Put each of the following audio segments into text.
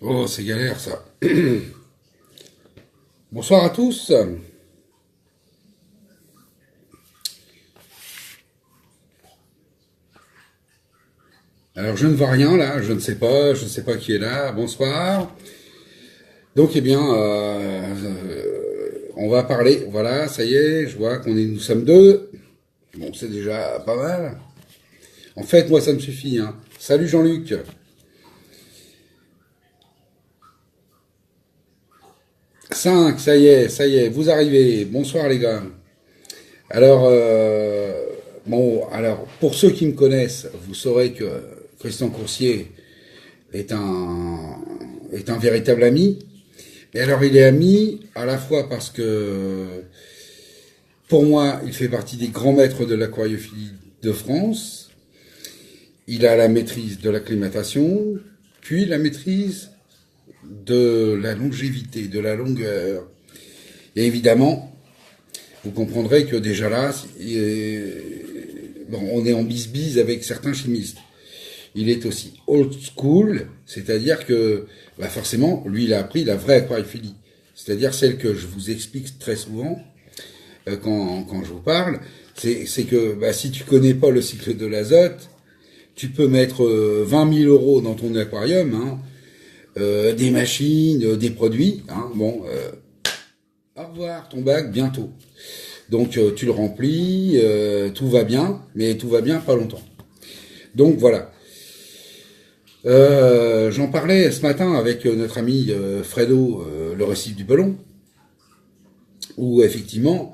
Oh, c'est galère ça. Bonsoir à tous. Alors je ne vois rien là, je ne sais pas qui est là. Bonsoir. Donc eh bien, on va parler. Voilà, ça y est, je vois nous sommes deux. Bon, c'est déjà pas mal. En fait, moi ça me suffit. Hein. Salut Jean-Luc. 5, ça y est, vous arrivez. Bonsoir les gars. Alors, alors pour ceux qui me connaissent, vous saurez que Christian Coursier est est un véritable ami. Et alors il est ami à la fois parce que pour moi il fait partie des grands maîtres de l'aquariophilie de France. Il a la maîtrise de l'acclimatation, puis la maîtrise de la longévité, de la longueur. Et évidemment, vous comprendrez que déjà là, bon, on est en bise-bise avec certains chimistes. Il est aussi old school, c'est-à-dire que bah forcément, lui, il a appris la vraie aquariophilie, c'est-à-dire celle que je vous explique très souvent quand je vous parle, c'est que bah, si tu connais pas le cycle de l'azote, tu peux mettre 20 000 euros dans ton aquarium, hein, des machines, des produits, hein, bon, au revoir ton bac bientôt. Donc tu le remplis, tout va bien, mais tout va bien pas longtemps. Donc voilà. J'en parlais ce matin avec notre ami Fredo, le récif du ballon, où effectivement,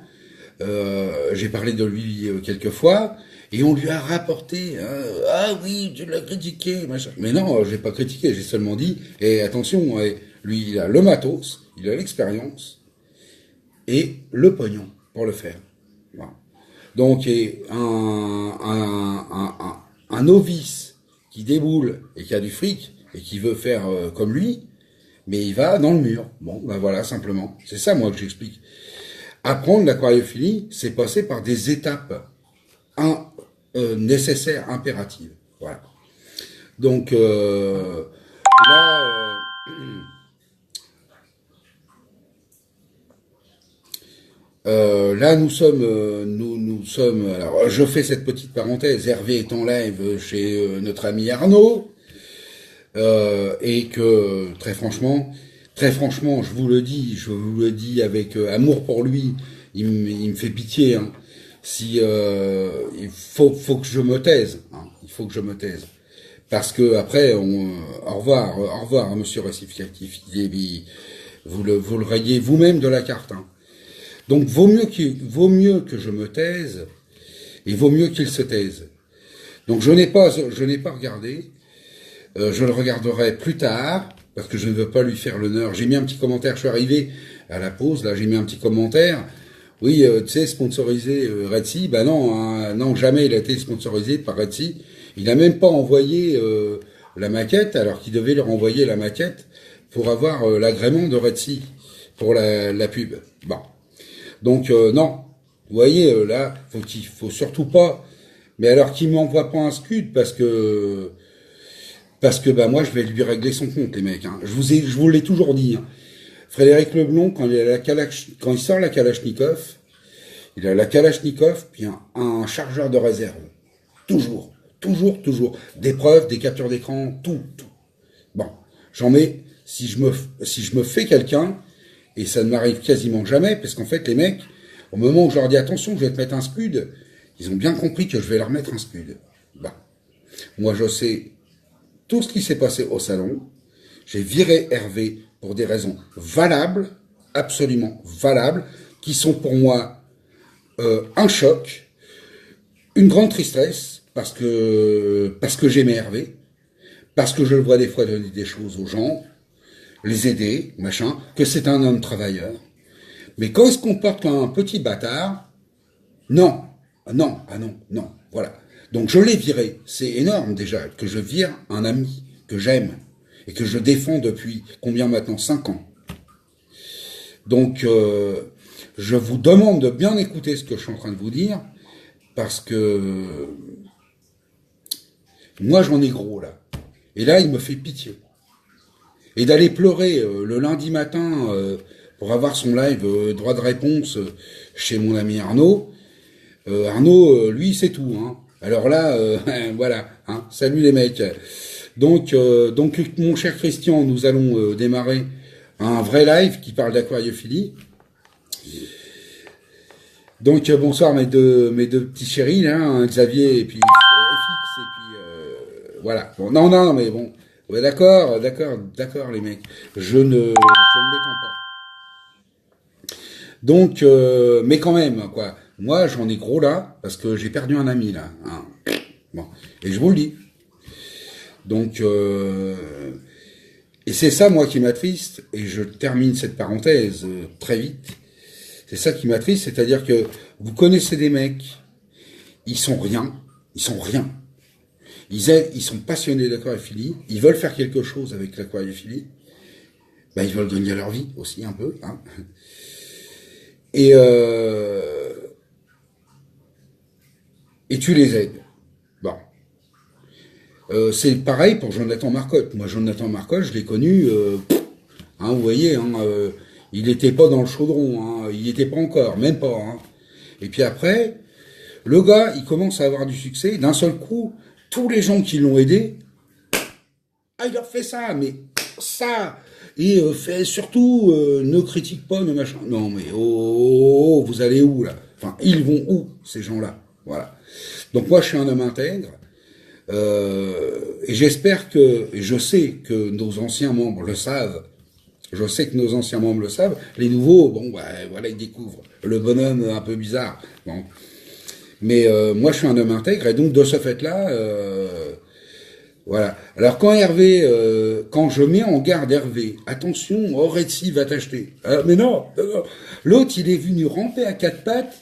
j'ai parlé de lui quelques fois, et on lui a rapporté ah oui, tu l'as critiqué, machin. Mais non, j'ai pas critiqué, j'ai seulement dit, et attention, lui, il a le matos, il a l'expérience, et le pognon pour le faire. Voilà. Donc, et un novice qui déboule et qui a du fric et qui veut faire comme lui, mais il va dans le mur. Bon, ben voilà, simplement. C'est ça, moi, que j'explique. Apprendre l'aquariophilie, c'est passer par des étapes nécessaires, impératives. Voilà. Donc, là, là, nous sommes. Alors, je fais cette petite parenthèse. Hervé est en live chez notre ami Arnaud, et que très franchement, je vous le dis avec amour pour lui. Il me fait pitié. Hein. Si faut que je me taise. Hein. Il faut que je me taise. Parce que après, au revoir, hein, Monsieur Récipiatif. Vous le rayez vous-même de la carte. Hein. Donc vaut mieux que je me taise et vaut mieux qu'il se taise. Donc je n'ai pas regardé. Je le regarderai plus tard parce que je ne veux pas lui faire l'honneur. J'ai mis un petit commentaire. Je suis arrivé à la pause. Là, j'ai mis un petit commentaire. Oui, tu sais, sponsorisé Red Sea. Ben non, hein, non, jamais il a été sponsorisé par Red Sea. Il n'a même pas envoyé la maquette alors qu'il devait leur envoyer la maquette pour avoir l'agrément de Red Sea pour la pub. Bon. Donc non, vous voyez là, faut surtout pas. Mais alors qu'il m'envoie pas un scud parce que bah moi je vais lui régler son compte les mecs. Hein. Je vous l'ai toujours dit. Hein. Frédéric Leblond quand il sort la Kalachnikov, il a la Kalachnikov puis un chargeur de réserve. Toujours, toujours. Des preuves, des captures d'écran, tout. Bon, j'en mets si je me fais quelqu'un. Et ça ne m'arrive quasiment jamais, parce qu'en fait, les mecs, au moment où je leur dis attention, je vais te mettre un scud, ils ont bien compris que je vais leur mettre un scud. Bah. Moi, je sais tout ce qui s'est passé au salon. J'ai viré Hervé pour des raisons valables, absolument valables, qui sont pour moi un choc, une grande tristesse, parce que j'aimais Hervé, parce que je le vois des fois donner des choses aux gens, les aider, machin, que c'est un homme travailleur. Mais quand il se comporte comme un petit bâtard, non, non, voilà. Donc je l'ai viré. C'est énorme déjà que je vire un ami que j'aime et que je défends depuis combien maintenant 5 ans. Donc je vous demande de bien écouter ce que je suis en train de vous dire parce que moi j'en ai gros là. Et là il me fait pitié. Et d'aller pleurer le lundi matin pour avoir son live droit de réponse chez mon ami Arnaud. Arnaud, lui, c'est tout. Hein. Alors là, voilà. Hein. Salut les mecs. Donc, mon cher Christian, nous allons démarrer un vrai live qui parle d'aquariophilie. Donc, bonsoir mes deux petits chéris, là, hein, Xavier et puis FX, et puis voilà. Bon, non, mais bon. Ouais, d'accord, les mecs. Je ne l'étends pas. Donc, mais quand même, quoi. Moi, j'en ai gros là, parce que j'ai perdu un ami là. Hein. Bon, et je vous le dis. Donc, et c'est ça, moi, qui m'attriste, et je termine cette parenthèse très vite. C'est ça qui m'attriste, c'est-à-dire que vous connaissez des mecs, ils sont rien. Ils sont passionnés d'aquariophilie, ils veulent faire quelque chose avec l'aquariophilie, ben, ils veulent gagner leur vie aussi un peu, hein. Et tu les aides. Bon. C'est pareil pour Jonathan Marcotte. Moi, Jonathan Marcotte, je l'ai connu, hein, vous voyez, hein, il n'était pas dans le chaudron, hein, il n'y était pas encore, même pas. Hein. Et puis après, le gars, il commence à avoir du succès, d'un seul coup, tous les gens qui l'ont aidé, ah, il a fait ça, mais ça, et fait surtout, ne critique pas, ne machin. Non, mais oh, vous allez où, là? Enfin, ils vont où, ces gens-là? Voilà. Donc moi, je suis un homme intègre, et j'espère que, et je sais que nos anciens membres le savent, les nouveaux, bon, bah, voilà, ils découvrent le bonhomme un peu bizarre, bon. Mais moi, je suis un homme intègre, et donc, de ce fait-là, voilà. Alors, quand je mets en garde Hervé, attention, Red Sea va t'acheter. Mais non. L'autre, il est venu ramper à quatre pattes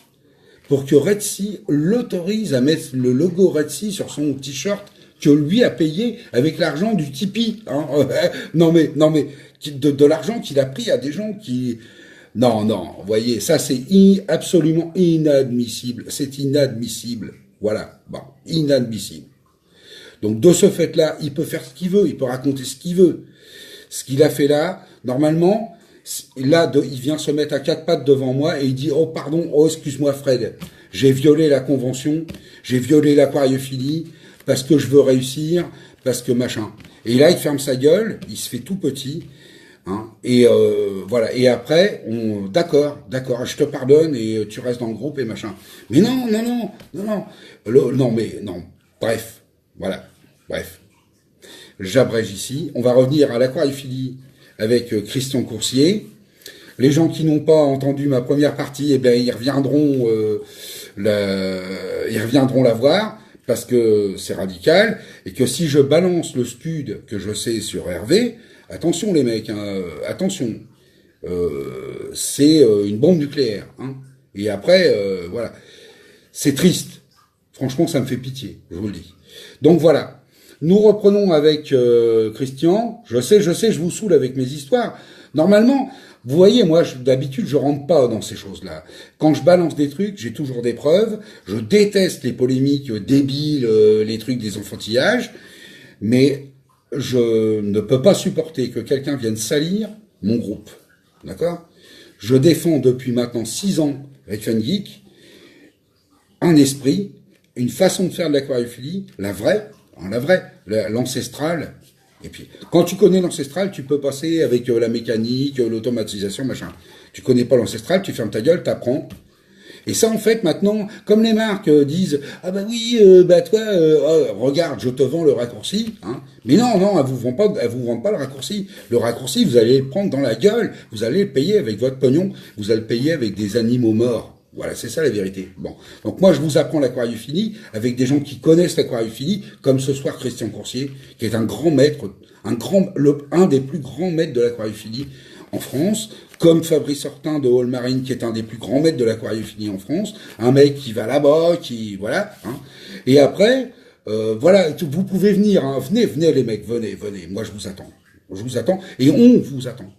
pour que Red Sea l'autorise à mettre le logo Red Sea sur son t-shirt que lui a payé avec l'argent du Tipeee. Hein. Non mais de l'argent qu'il a pris à des gens qui... Non, vous voyez, ça c'est absolument inadmissible. C'est inadmissible. Voilà, bon, inadmissible. Donc de ce fait-là, il peut faire ce qu'il veut, il peut raconter ce qu'il veut. Ce qu'il a fait là, normalement, là, il vient se mettre à quatre pattes devant moi et il dit « Oh pardon, oh excuse-moi Fred, j'ai violé la convention, j'ai violé l'aquariophilie parce que je veux réussir, parce que machin. » Et là, il ferme sa gueule, il se fait tout petit, hein, et voilà. Et après, d'accord, je te pardonne et tu restes dans le groupe et machin. Mais non. Bref, voilà, bref. J'abrège ici. On va revenir à l'aquariophilie avec Christian Coursier. Les gens qui n'ont pas entendu ma première partie, eh bien, ils reviendront la voir parce que c'est radical et que si je balance le scud que je sais sur Hervé, attention les mecs, hein, attention, c'est une bombe nucléaire. Hein. Et après, voilà, c'est triste. Franchement, ça me fait pitié, je vous le dis. Donc voilà. Nous reprenons avec Christian. Je sais, je vous saoule avec mes histoires. Normalement, vous voyez, moi, d'habitude, je rentre pas dans ces choses-là. Quand je balance des trucs, j'ai toujours des preuves. Je déteste les polémiques débiles, les trucs des enfantillages. Mais je ne peux pas supporter que quelqu'un vienne salir mon groupe. D'accord ? Je défends depuis maintenant 6 ans, avec FunGeek, un esprit, une façon de faire de l'aquariophilie, la vraie, l'ancestrale. Et puis, quand tu connais l'ancestral, tu peux passer avec la mécanique, l'automatisation, machin. Tu connais pas l'ancestral, tu fermes ta gueule, t'apprends. Et ça, en fait, maintenant, comme les marques disent, ah bah oui, toi, regarde, je te vends le raccourci, hein. Mais non, elles vous vendent pas le raccourci. Le raccourci, vous allez le prendre dans la gueule, vous allez le payer avec votre pognon, vous allez le payer avec des animaux morts. Voilà, c'est ça la vérité. Bon, donc moi je vous apprends l'aquariophilie avec des gens qui connaissent l'aquariophilie, comme ce soir Christian Coursier, qui est un grand maître, un des plus grands maîtres de l'aquariophilie en France, comme Fabrice Hortin de Hall Marine, qui est un des plus grands maîtres de l'aquariophilie en France, un mec qui va là-bas, qui voilà. Hein. Et après, voilà, vous pouvez venir, hein, venez les mecs, venez, moi je vous attends, et on vous attend.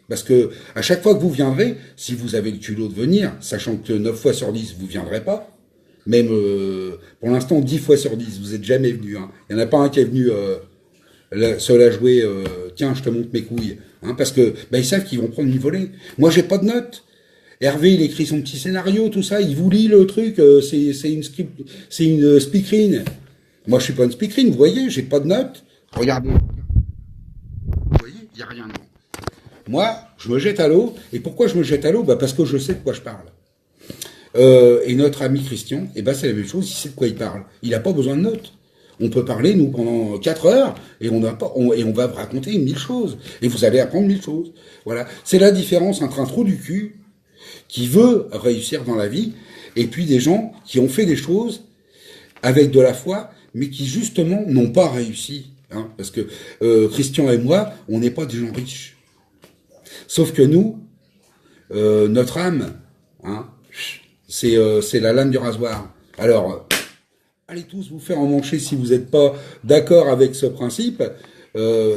Parce que à chaque fois que vous viendrez, si vous avez le culot de venir, sachant que 9 fois sur 10, vous viendrez pas, même pour l'instant 10 fois sur 10, vous êtes jamais venu. Hein. Il n'y en a pas un qui est venu se la jouer, tiens, je te montre mes couilles, hein, parce que bah, ils savent qu'ils vont prendre une volée. Moi, j'ai pas de notes. Hervé, il écrit son petit scénario, tout ça, il vous lit le truc, c'est une script, c'est une speakerine. Moi, je suis pas une speakerine, vous voyez, j'ai pas de notes. Regardez, vous voyez, il y a rien dedans. Moi, je me jette à l'eau. Et pourquoi je me jette à l'eau? Bah parce que je sais de quoi je parle. Et notre ami Christian, eh ben c'est la même chose, il sait de quoi il parle. Il n'a pas besoin de notes. On peut parler, nous, pendant 4 heures, et et on va vous raconter 1000 choses. Et vous allez apprendre 1000 choses. Voilà. C'est la différence entre un trou du cul qui veut réussir dans la vie, et puis des gens qui ont fait des choses avec de la foi, mais qui justement n'ont pas réussi. Hein, parce que Christian et moi, on n'est pas des gens riches. Sauf que nous, notre âme, hein, c'est la lame du rasoir. Alors, allez tous vous faire emmancher si vous n'êtes pas d'accord avec ce principe.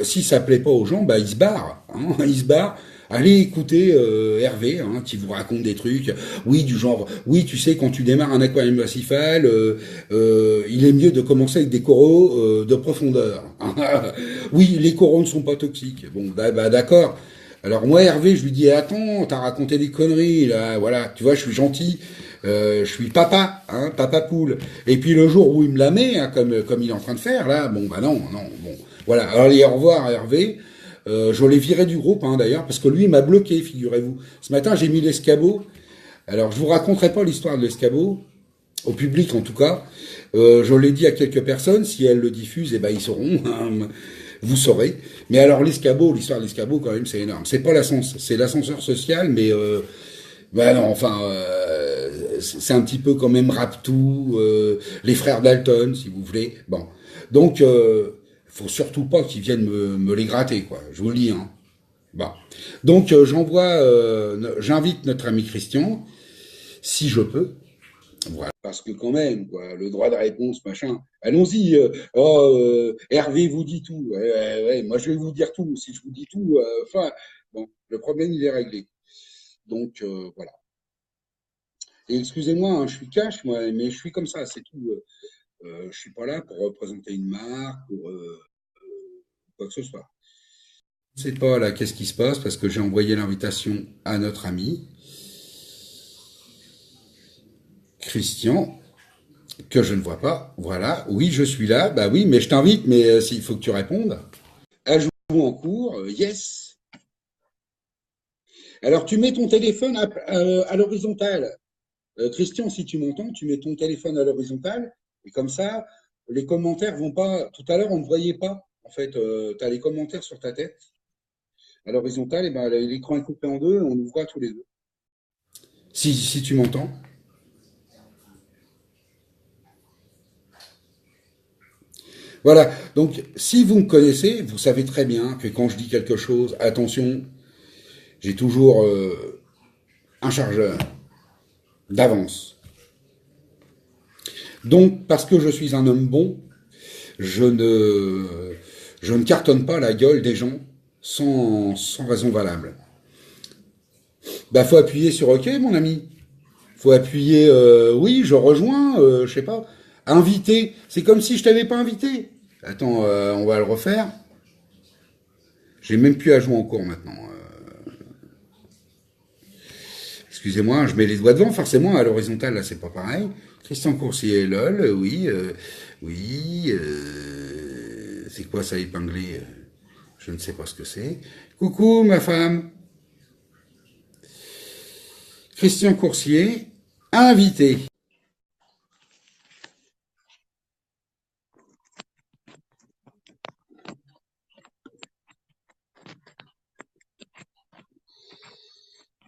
Si ça plaît pas aux gens, bah ils se barrent. Hein, ils se barrent. Allez écouter Hervé, hein, qui vous raconte des trucs. Oui, du genre, oui, tu sais, quand tu démarres un aquarium bacéphale, il est mieux de commencer avec des coraux de profondeur. Oui, les coraux ne sont pas toxiques. Bon, bah d'accord. Alors moi, Hervé, je lui dis, attends, t'as raconté des conneries, là, voilà, tu vois, je suis gentil, je suis papa, hein, papa poule. Et puis le jour où il me la met, hein, comme il est en train de faire, là, bon, bah non, non, bon. Voilà, alors allez, au revoir Hervé. Je l'ai viré du groupe, hein, d'ailleurs, parce que lui, il m'a bloqué, figurez-vous. Ce matin, j'ai mis l'escabeau. Alors, je vous raconterai pas l'histoire de l'escabeau, au public en tout cas. Je l'ai dit à quelques personnes, si elles le diffusent, eh ben ils sauront, hein, vous saurez. Mais alors l'escabeau, l'histoire de l'escabeau quand même, c'est énorme. C'est pas l'ascenseur, c'est l'ascenseur social, mais ben non, enfin, c'est un petit peu quand même Raptou, les frères Dalton, si vous voulez. Bon, donc faut surtout pas qu'ils viennent me les gratter, quoi. Je vous le dis, hein. Bon, donc j'invite notre ami Christian, si je peux. Voilà. Parce que quand même, quoi, le droit de réponse, machin. Allons-y. Hervé vous dit tout. Ouais, ouais, ouais, moi, je vais vous dire tout. Si je vous dis tout, enfin, bon, le problème, il est réglé. Donc, voilà. Et excusez-moi, hein, je suis cash, moi, mais je suis comme ça, c'est tout. Je suis pas là pour représenter une marque, pour quoi que ce soit. Je ne sais pas là, qu'est-ce qui se passe parce que j'ai envoyé l'invitation à notre ami Christian que je ne vois pas. Voilà, oui, je suis là. Bah oui, mais je t'invite, mais s'il faut que tu répondes. Ajout en cours, yes. Alors, tu mets ton téléphone à l'horizontale. Christian, si tu m'entends, tu mets ton téléphone à l'horizontale. Et comme ça, les commentaires vont pas. Tout à l'heure, on ne voyait pas. En fait, tu as les commentaires sur ta tête. À l'horizontale, et ben, l'écran est coupé en deux, on nous voit tous les deux. Si tu m'entends. Voilà. Donc, si vous me connaissez, vous savez très bien que quand je dis quelque chose, attention, j'ai toujours un chargeur d'avance. Donc, parce que je suis un homme bon, je ne, je ne cartonne pas la gueule des gens sans raison valable. Bah, faut appuyer sur OK, mon ami. Faut appuyer oui, je rejoins, je sais pas. Inviter, c'est comme si je t'avais pas invité. Attends, on va le refaire. J'ai même plus à jouer en cours maintenant. Excusez-moi, je mets les doigts devant, forcément, à l'horizontale, là, c'est pas pareil. Christian Coursier, lol, oui, oui, c'est quoi ça épinglé? Je ne sais pas ce que c'est. Coucou, ma femme. Christian Coursier, invité.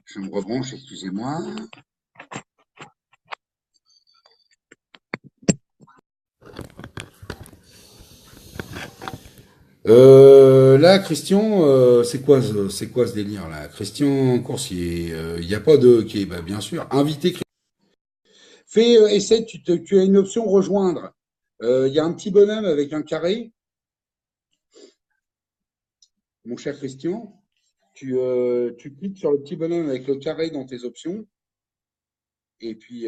Je me rebranche, excusez-moi. Là, Christian, c'est quoi ce délire là? Christian Coursier, il n'y a pas de, qui, bah, bien sûr, invité. Fais, essaie, tu as une option rejoindre. Il y a un petit bonhomme avec un carré, mon cher Christian. Tu cliques sur le petit bonhomme avec le carré dans tes options, et puis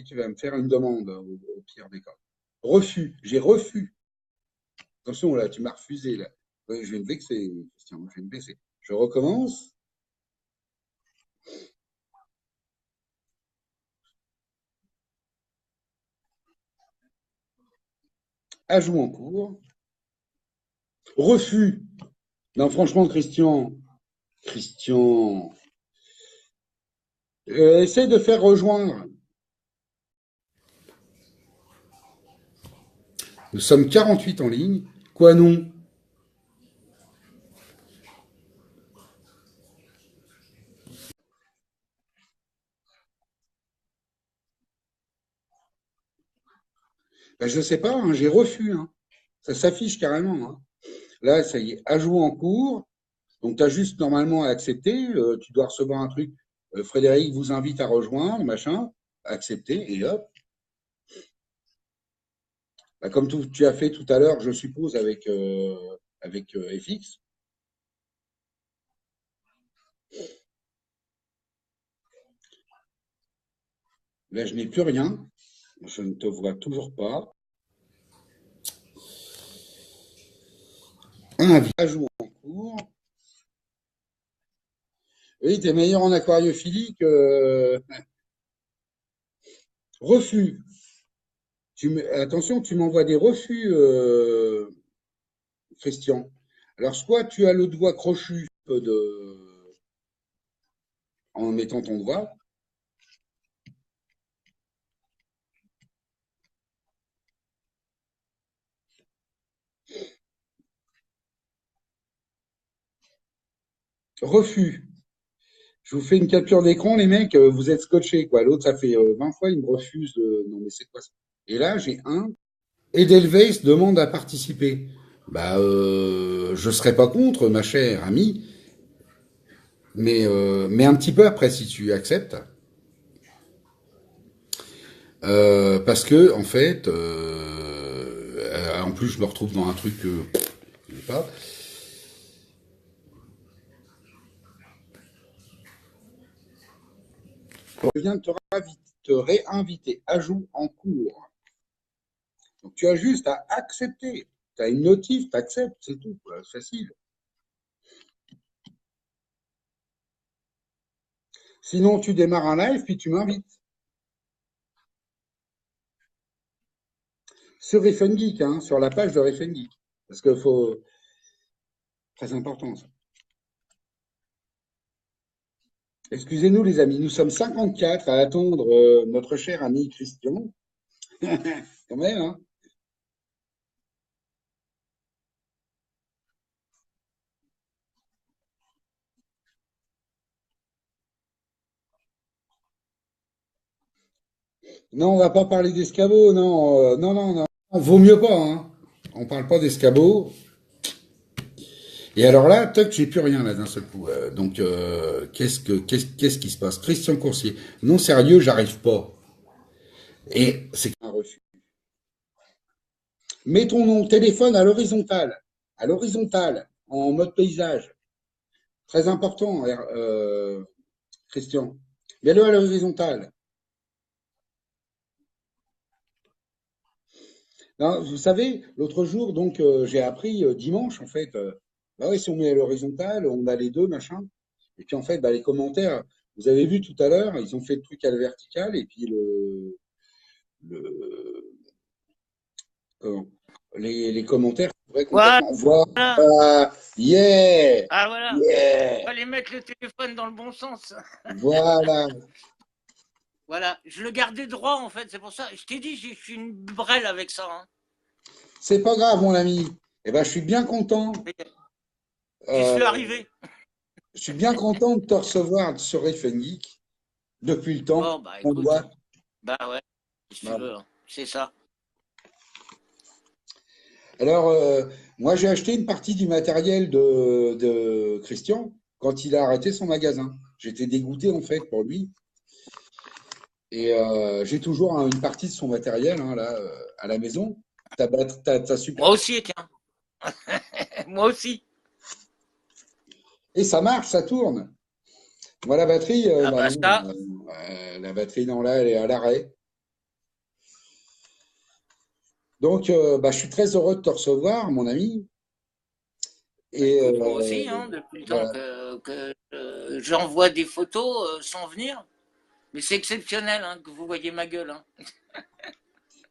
tu vas me faire une demande au pire des cas. Refus, j'ai refus. Attention, là, tu m'as refusé, là. Ouais, je vais me vexer, Christian, je vais me vexer. Je recommence. Ajout en cours. Refus. Non, franchement, Christian, essaie de faire rejoindre. Nous sommes 48 en ligne. Quoi non? Ben, je sais pas, hein, j'ai refus, hein. Ça s'affiche carrément, hein. Là, ça y est, ajout en cours. Donc, tu as juste normalement à accepter. Tu dois recevoir un truc. Frédéric vous invite à rejoindre, machin. Accepter et hop. Bah, comme tu as fait tout à l'heure, je suppose, avec FX. Là, je n'ai plus rien. Je ne te vois toujours pas. Ajout en cours. Oui, tu es meilleur en aquariophilie que refus. Attention, tu m'envoies des refus, Christian. Alors, soit tu as le doigt crochu en mettant ton doigt. Refus. Je vous fais une capture d'écran, les mecs, vous êtes scotchés, quoi. L'autre, ça fait 20 fois, il me refuse. Non, mais c'est quoi ça? Et là, j'ai un. Edelweiss demande à participer. Bah, je serais pas contre, ma chère amie, mais un petit peu après, si tu acceptes. Parce que, en fait, en plus, je me retrouve dans un truc que je sais pas. Je viens de te réinviter. Ajout en cours. Donc, tu as juste à accepter. Tu as une notif, tu acceptes, c'est tout. C'est facile. Sinon, tu démarres un live, puis tu m'invites. Sur Riff Geek, hein, sur la page de Riff Geek. Parce que faut. Très important, ça. Excusez-nous, les amis, nous sommes 54 à attendre notre cher ami Christian. Quand même, hein. Non, on va pas parler d'escabeau, non, non, non, non. Vaut mieux pas, hein. On parle pas d'escabeau. Et alors là, toc, j'ai plus rien là d'un seul coup. Donc, qu'est-ce qui se passe? Christian Coursier. Non, sérieux, j'arrive pas. Et c'est un refus. Mets ton nom, téléphone à l'horizontale, en mode paysage. Très important, Christian. Mets-le à l'horizontale. Non, vous savez, l'autre jour, donc, j'ai appris dimanche, en fait, bah ouais, si on met à l'horizontale, on a les deux, machin. Et puis, en fait, bah, les commentaires, vous avez vu tout à l'heure, ils ont fait le truc à la verticale, et puis le comment, les commentaires s'ouvraient Voilà, complètement. Voilà, yeah, ah voilà, yeah, fallait mettre le téléphone dans le bon sens. voilà. Voilà, je le gardais droit en fait, c'est pour ça. Je t'ai dit, je suis une brêle avec ça. Hein. C'est pas grave, mon ami. Eh ben, je suis bien content. J'y suis Euh, arrivé. je suis bien content de te recevoir sur Riff Geek depuis le temps Bon, bah qu'on écoute, doit. hein. Bah ouais, si tu Voilà. veux, hein. C'est ça. Alors, moi, j'ai acheté une partie du matériel de Christian quand il a arrêté son magasin. J'étais dégoûté, en fait, pour lui. Et j'ai toujours une partie de son matériel, hein, là, à la maison. Ta super. Moi aussi, tiens. Moi aussi. Et ça marche, ça tourne. Moi, la batterie, Ah bah bah non. ça, La batterie, non, là, elle est à l'arrêt. Donc, bah, je suis très heureux de te recevoir, mon ami. Bah, Et écoute, moi aussi, hein, depuis le temps voilà. que j'envoie des photos sans venir. Mais c'est exceptionnel hein, que vous voyez ma gueule. Hein.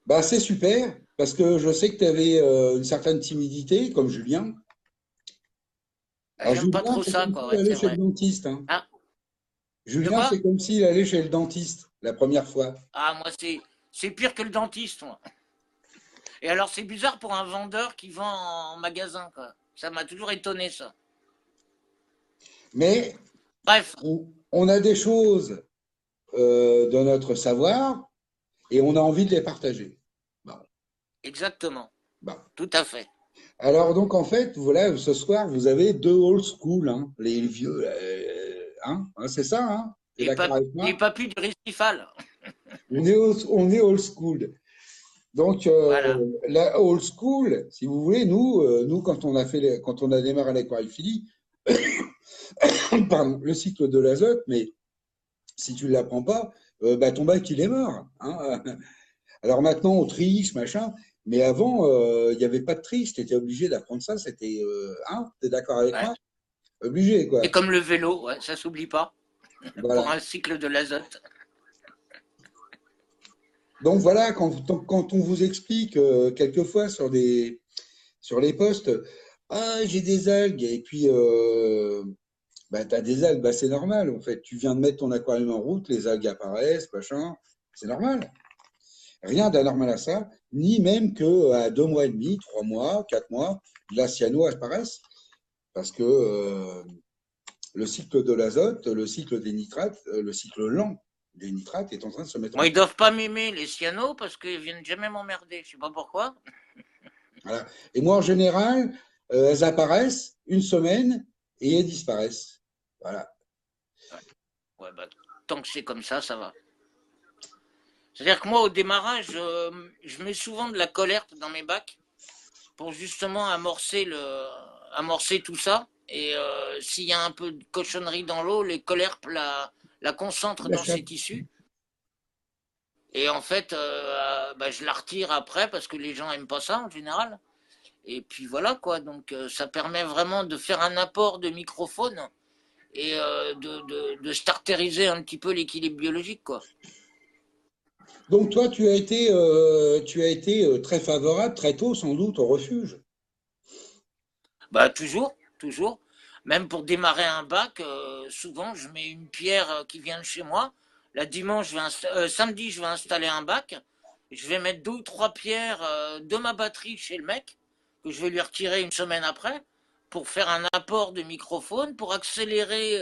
Bah, c'est super, parce que je sais que tu avais une certaine timidité, comme Julien. Ah, Alors, j'aime pas Julien, trop c'est ça, comme quoi, s'il ouais, allait c'est chez le vrai. dentiste, hein. Ah, de Julien, quoi? c'est comme s'il allait chez le dentiste la première fois. Ah, moi, c'est pire que le dentiste, moi. Et alors, c'est bizarre pour un vendeur qui vend en magasin, quoi. Ça m'a toujours étonné, ça. Mais Bref, on a des choses de notre savoir et on a envie de les partager. Bon, exactement, bon. tout à fait. Alors, donc, en fait, voilà, ce soir, vous avez deux old school, hein, les vieux, hein, c'est ça, hein? T'es d'accord avec Les moi? papus du récifal. On est old school. Donc, Voilà. la old school, si vous voulez, nous quand on a quand on a démarré l'aquariophilie, pardon, le cycle de l'azote, mais si tu ne l'apprends pas, bah, ton bac, il est mort, hein. Alors maintenant, on triche, machin, mais avant, il n'y avait pas de triche, tu étais obligé d'apprendre ça, c'était, hein, t'es d'accord avec Ouais. moi? Obligé, Et quoi. comme le vélo, ouais, ça s'oublie pas, pour Voilà. un cycle de l'azote. Donc voilà, quand on vous explique quelquefois sur les postes, ah, j'ai des algues, et puis bah, tu as des algues, bah, c'est normal, en fait. Tu viens de mettre ton aquarium en route, les algues apparaissent, machin, c'est normal. Rien d'anormal à ça, ni même que à 2 mois et demi, 3 mois, 4 mois, la cyano apparaisse, parce que le cycle de l'azote, le cycle des nitrates, le cycle lent des nitrates est en train de se mettre en Moi, ils place. doivent pas m'aimer, les cyanos, parce qu'ils viennent jamais m'emmerder. Je sais pas pourquoi. Voilà. Et moi, en général, elles apparaissent une semaine et elles disparaissent. Voilà. Ouais, ouais bah, tant que c'est comme ça va. C'est-à-dire que moi, au démarrage, je mets souvent de la colerte dans mes bacs pour justement amorcer tout ça. Et s'il y a un peu de cochonnerie dans l'eau, les colerpes la concentrent dans ses tissus. Et en fait, bah, je la retire après parce que les gens aiment pas ça en général. Et puis voilà quoi. Donc ça permet vraiment de faire un apport de microfaune et de starteriser un petit peu l'équilibre biologique quoi. Donc toi, tu as été très favorable très tôt, sans doute, au refuge. Bah toujours, toujours. Même pour démarrer un bac, souvent je mets une pierre qui vient de chez moi. La dimanche, samedi, je vais installer un bac. Je vais mettre 2 ou 3 pierres de ma batterie chez le mec, que je vais lui retirer une semaine après, pour faire un apport de microphone, pour accélérer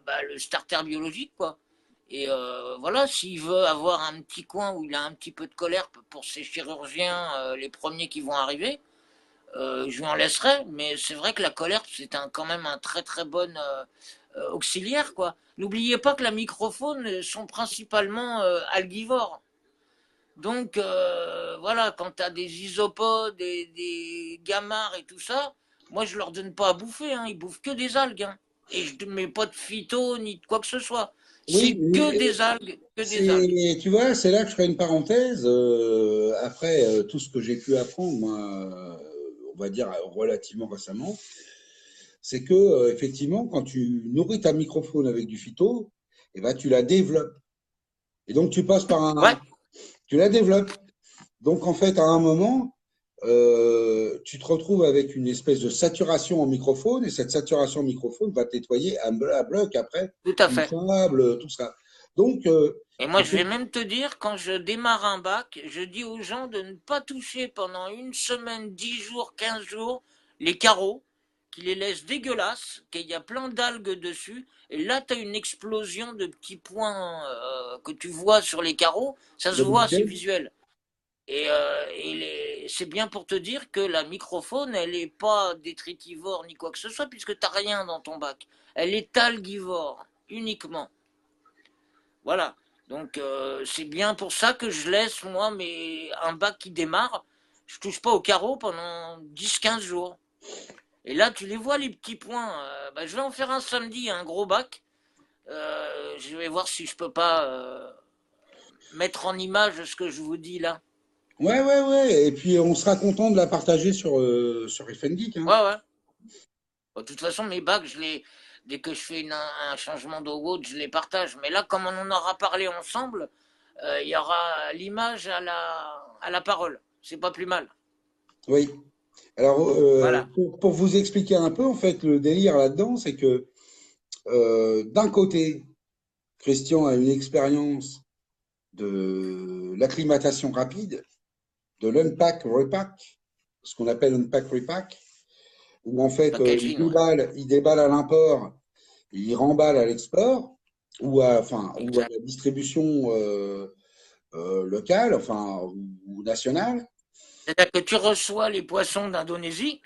bah, le starter biologique, quoi. Et voilà, s'il veut avoir un petit coin où il a un petit peu de colère pour ses chirurgiens, les premiers qui vont arriver, je lui en laisserai, mais c'est vrai que la colère, c'est quand même un très très bon auxiliaire, quoi. N'oubliez pas que la microfaune sont principalement algivores. Donc, voilà, quand tu as des isopodes, des gamards et tout ça, moi, je leur donne pas à bouffer, hein, ils bouffent que des algues. Hein. Et je ne mets pas de phyto ni de quoi que ce soit. Oui, C'est que des algues, que des algues. c'est, tu vois, c'est là que je ferai une parenthèse. Après tout ce que j'ai pu apprendre, moi, on va dire relativement récemment, c'est que effectivement, quand tu nourris ta microfaune avec du phyto, eh ben, tu la développes. Et donc, Ouais, tu la développes. Donc, en fait, à un moment, tu te retrouves avec une espèce de saturation en microphone, et cette saturation en microphone va te nettoyer à bloc après, tout à tout le fait. sable, tout ça. Donc, Et moi, je vais même te dire, quand je démarre un bac, je dis aux gens de ne pas toucher pendant une semaine, 10 jours, 15 jours, les carreaux, qui les laissent dégueulasses, qu'il y a plein d'algues dessus. Et là, tu as une explosion de petits points que tu vois sur les carreaux. Ça se de voit, c'est bactéries. visuel. Et c'est bien pour te dire que la microfaune, elle n'est pas détritivore ni quoi que ce soit, puisque tu n'as rien dans ton bac. Elle est algivore, uniquement. Voilà. Donc c'est bien pour ça que je laisse moi un bac qui démarre, je touche pas au carreau pendant 10 15 jours. Et là tu les vois les petits points. Bah, je vais en faire un samedi, un gros bac. Je vais voir si je peux pas mettre en image ce que je vous dis là. Ouais, ouais, ouais. Et puis on sera content de la partager sur FN Geek, hein. Ouais, ouais. Bon, de toute façon, mes bacs, dès que je fais un changement de route, je les partage. Mais là, comme on en aura parlé ensemble, il y aura l'image à la parole. C'est pas plus mal. Oui. Alors, Voilà. pour vous expliquer un peu, en fait, le délire là-dedans, c'est que d'un côté, Christian a une expérience de l'acclimatation rapide, de l'unpack repack, ce qu'on appelle unpack repack, où en fait Packaging, ouais. il déballe à l'import, il remballe à l'export, ou à Exact. la distribution locale, ou nationale. C'est-à-dire que tu reçois les poissons d'Indonésie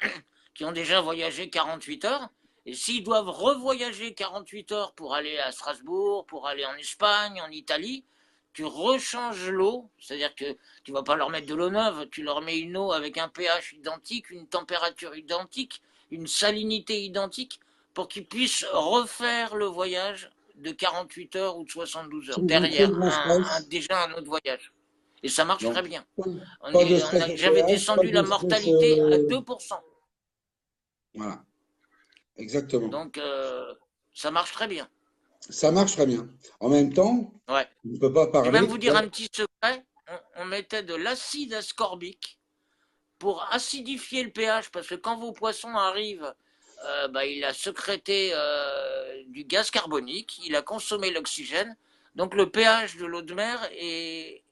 qui ont déjà voyagé 48 heures. Et s'ils doivent revoyager 48 heures pour aller à Strasbourg, pour aller en Espagne, en Italie, tu rechanges l'eau, c'est-à-dire que tu ne vas pas leur mettre de l'eau neuve, tu leur mets une eau avec un pH identique, une température identique, une salinité identique, pour qu'ils puissent refaire le voyage de 48 heures ou de 72 heures, Sans un trop derrière grand stress. déjà un autre voyage. Et ça marche Donc, très bien. pas de stress de J'avais pH, pas descendu de la stress. mortalité à 2%. Voilà, exactement. Donc, ça marche très bien. Ça marche très bien. En même temps, Ouais. on ne peut pas Je vais même parler. vous dire un petit secret. On mettait de l'acide ascorbique pour acidifier le pH, parce que quand vos poissons arrivent, bah, il a sécrété du gaz carbonique, il a consommé l'oxygène, donc le pH de l'eau de mer est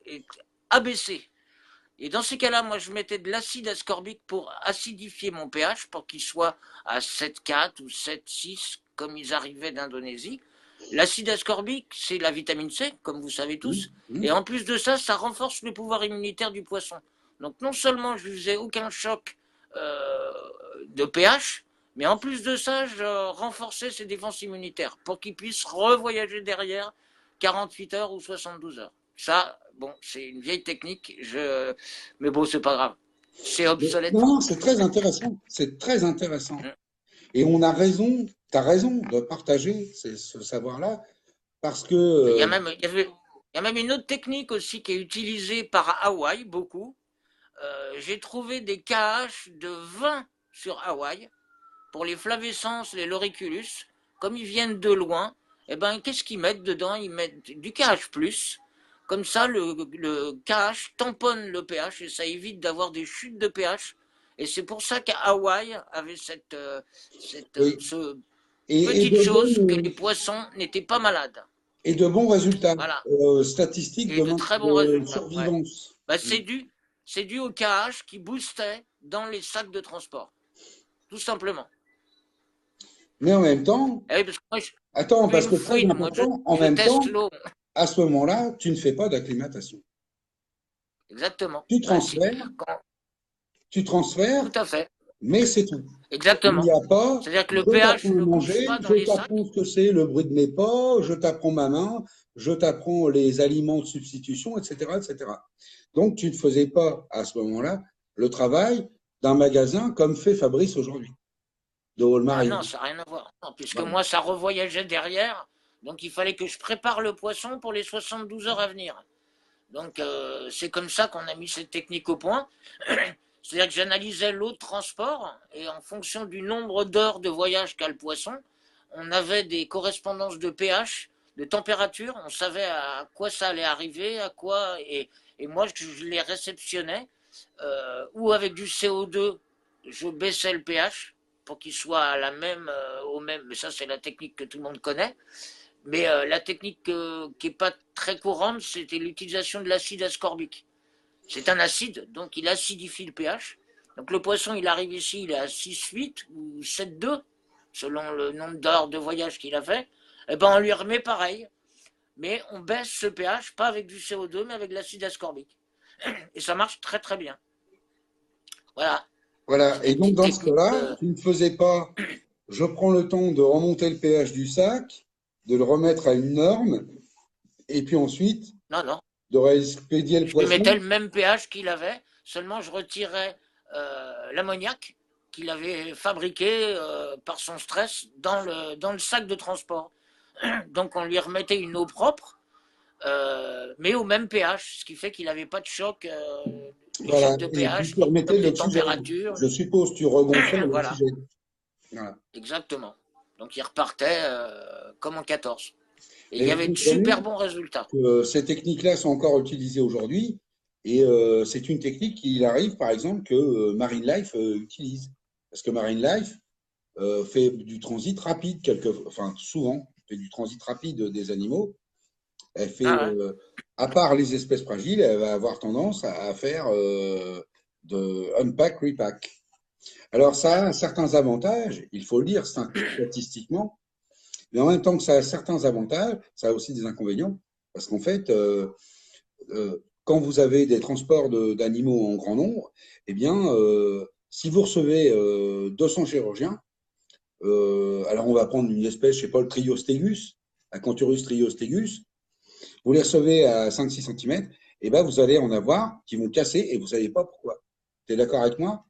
abaissé. Et dans ces cas-là, moi, je mettais de l'acide ascorbique pour acidifier mon pH, pour qu'il soit à 7,4 ou 7,6, comme ils arrivaient d'Indonésie. L'acide ascorbique, c'est la vitamine C, comme vous savez tous. Et en plus de ça, ça renforce le pouvoir immunitaire du poisson. Donc non seulement je ne faisais aucun choc euh, de pH, mais en plus de ça, je renforçais ses défenses immunitaires pour qu'il puisse revoyager derrière 48 heures ou 72 heures. Ça, bon, c'est une vieille technique, mais bon, c'est pas grave. C'est obsolète. Non, c'est très intéressant. C'est très intéressant. Mm. Et on a raison, tu as raison de partager ce savoir-là parce que, Il y a même une autre technique aussi qui est utilisée par Hawaï beaucoup. J'ai trouvé des KH de 20 sur Hawaï pour les flavescens, les loriculus. Comme ils viennent de loin, eh ben, qu'est-ce qu'ils mettent dedans? Ils mettent du KH+. Comme ça, le KH tamponne le pH et ça évite d'avoir des chutes de pH. Et c'est pour ça qu'Hawaï avait oui, ce et petite chose que les poissons n'étaient pas malades. de bons résultats Voilà. statistiques Et de très bons de résultats. Ouais. survivance. Bah, c'est dû au KH qui boostait dans les sacs de transport. Tout simplement. Mais en même temps, Eh oui, parce que moi, attends, je suis parce une que très fouine. Moi, important, en je même teste temps, l'eau. à ce moment-là, tu ne fais pas d'acclimatation. Exactement. Tu Bah, si. transfères, tu transfères, Tout à fait. mais c'est tout. Il n'y Exactement. a pas, C'est-à-dire que le je pH t'apprends à ne bouge manger, pas dans je les t'apprends sacs. ce que c'est le bruit de mes pas, je t'apprends ma main, je t'apprends les aliments de substitution, etc., etc. Donc, tu ne faisais pas à ce moment-là le travail d'un magasin comme fait Fabrice aujourd'hui, de Ah Walmart. non, ça n'a rien à voir. Non, puisque Voilà. moi, ça revoyageait derrière. Donc, il fallait que je prépare le poisson pour les 72 heures à venir. Donc, c'est comme ça qu'on a mis cette technique au point. C'est-à-dire que j'analysais l'eau de transport et en fonction du nombre d'heures de voyage qu'a le poisson, on avait des correspondances de pH, de température, on savait à quoi ça allait arriver, à quoi, et moi je les réceptionnais, ou avec du CO2, je baissais le pH pour qu'il soit à la même, au même, mais ça c'est la technique que tout le monde connaît, mais la technique qui n'est pas très courante, c'était l'utilisation de l'acide ascorbique. C'est un acide, donc il acidifie le pH. Donc le poisson, il arrive ici, il est à 6,8 ou 7,2, selon le nombre d'heures de voyage qu'il a fait. Et ben on lui remet pareil, mais on baisse ce pH, pas avec du CO2, mais avec de l'acide ascorbique. Et ça marche très très bien. Voilà, Voilà. c'est Et des donc, petites dans ce techniques. cas-là, tu ne faisais pas, je prends le temps de remonter le pH du sac, de le remettre à une norme, et puis ensuite, Non, non. de réexpédier le Je lui mettais poisson. le même pH qu'il avait, seulement je retirais l'ammoniac qu'il avait fabriqué par son stress dans le sac de transport. Donc on lui remettait une eau propre, mais au même pH, ce qui fait qu'il n'avait pas de choc Les Voilà. checks de Et puis pH, tu les remettais checks de de l'oxygène. température. Je suppose tu regonflais Voilà, l'oxygène. Voilà. exactement. Donc il repartait comme en 14. Et il Mais y vous avait de super comprenez bons résultats. que ces techniques-là sont encore utilisées aujourd'hui. Et c'est une technique qu'il arrive, par exemple, que Marine Life utilise. Parce que Marine Life fait du transit rapide, enfin souvent, fait du transit rapide des animaux. Elle fait, Ah ouais. à part les espèces fragiles, elle va avoir tendance à faire de unpack, repack. Alors ça a certains avantages, il faut le dire statistiquement, mais en même temps que ça a certains avantages, ça a aussi des inconvénients, parce qu'en fait, quand vous avez des transports d'animaux en grand nombre, eh bien, si vous recevez 200 chirurgiens, alors on va prendre une espèce, je sais pas, le Triostégus, Acanthurus triostégus, vous les recevez à 5-6 cm, et ben vous allez en avoir qui vont casser et vous ne savez pas pourquoi. Tu es d'accord avec moi?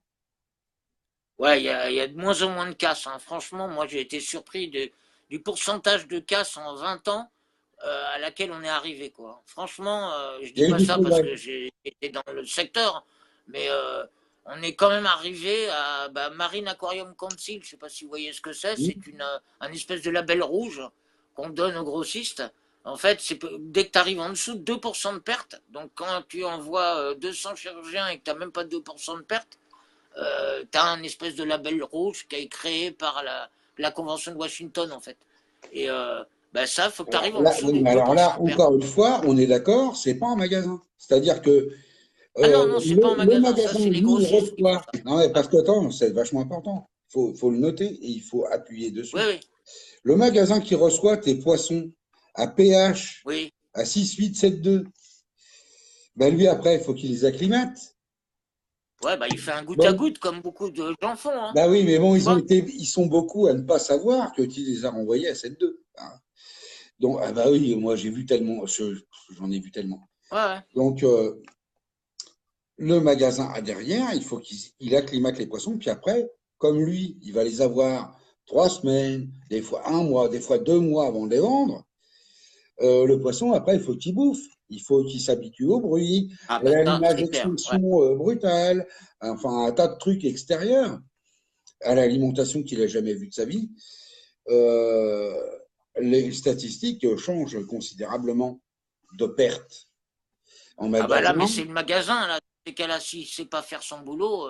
Ouais, il y a de moins en moins de casses, hein. Franchement, moi j'ai été surpris du pourcentage de casses en 20 ans à laquelle on est arrivé, quoi. Franchement, je Il y dis a eu pas du ça parce progrès. que j'ai été dans le secteur, mais on est quand même arrivé à bah, Marine Aquarium Council, je sais pas si vous voyez ce que c'est un espèce de label rouge qu'on donne aux grossistes. En fait, dès que tu arrives en dessous de 2% de perte, donc quand tu envoies 200 chirurgiens et que tu n'as même pas 2% de perte, tu as un espèce de label rouge qui est créé par la Convention de Washington, en fait. Et ben ça, il faut que tu arrives en dessous Oui, des mais alors 2% là, de perte. encore une fois, on est d'accord, c'est pas un magasin. C'est-à-dire que Ah non, non, c'est pas un le magasin, ça, magasin, c'est les lui, il grossistes qui font reçoit. ça. Non, mais Ouais. parce que, attends, c'est vachement important. Faut le noter et il faut appuyer Oui, dessus. oui, Le magasin qui reçoit tes poissons à pH oui. à 6,8, 7,2, ben lui, après, il faut qu'il les acclimate. Ouais, bah, il fait un goutte à Bon, goutte, comme beaucoup de gens font, hein. bah oui, mais bon, Tu vois? ils sont beaucoup à ne pas savoir que tu les as renvoyés à 7,2. Hein. Donc, ah bah oui, moi, j'ai vu tellement, j'en ai vu tellement. Ouais, ouais. Donc, le magasin a derrière, il faut qu'il acclimate les poissons, puis après, comme lui, il va les avoir 3 semaines, des fois un mois, des fois 2 mois avant de les vendre. Le poisson, après, il faut qu'il bouffe. Il faut qu'il s'habitue au bruit, Ah, à bah, ça, l'allumage c'est clair. Ouais. d'extinction brutale, enfin un tas de trucs extérieurs, à l'alimentation qu'il n'a jamais vue de sa vie. Euh, les statistiques changent considérablement de pertes en Ah, bah là, mais magasin. c'est le magasin, là. C'est qu'elle a, s'il sait pas faire son boulot,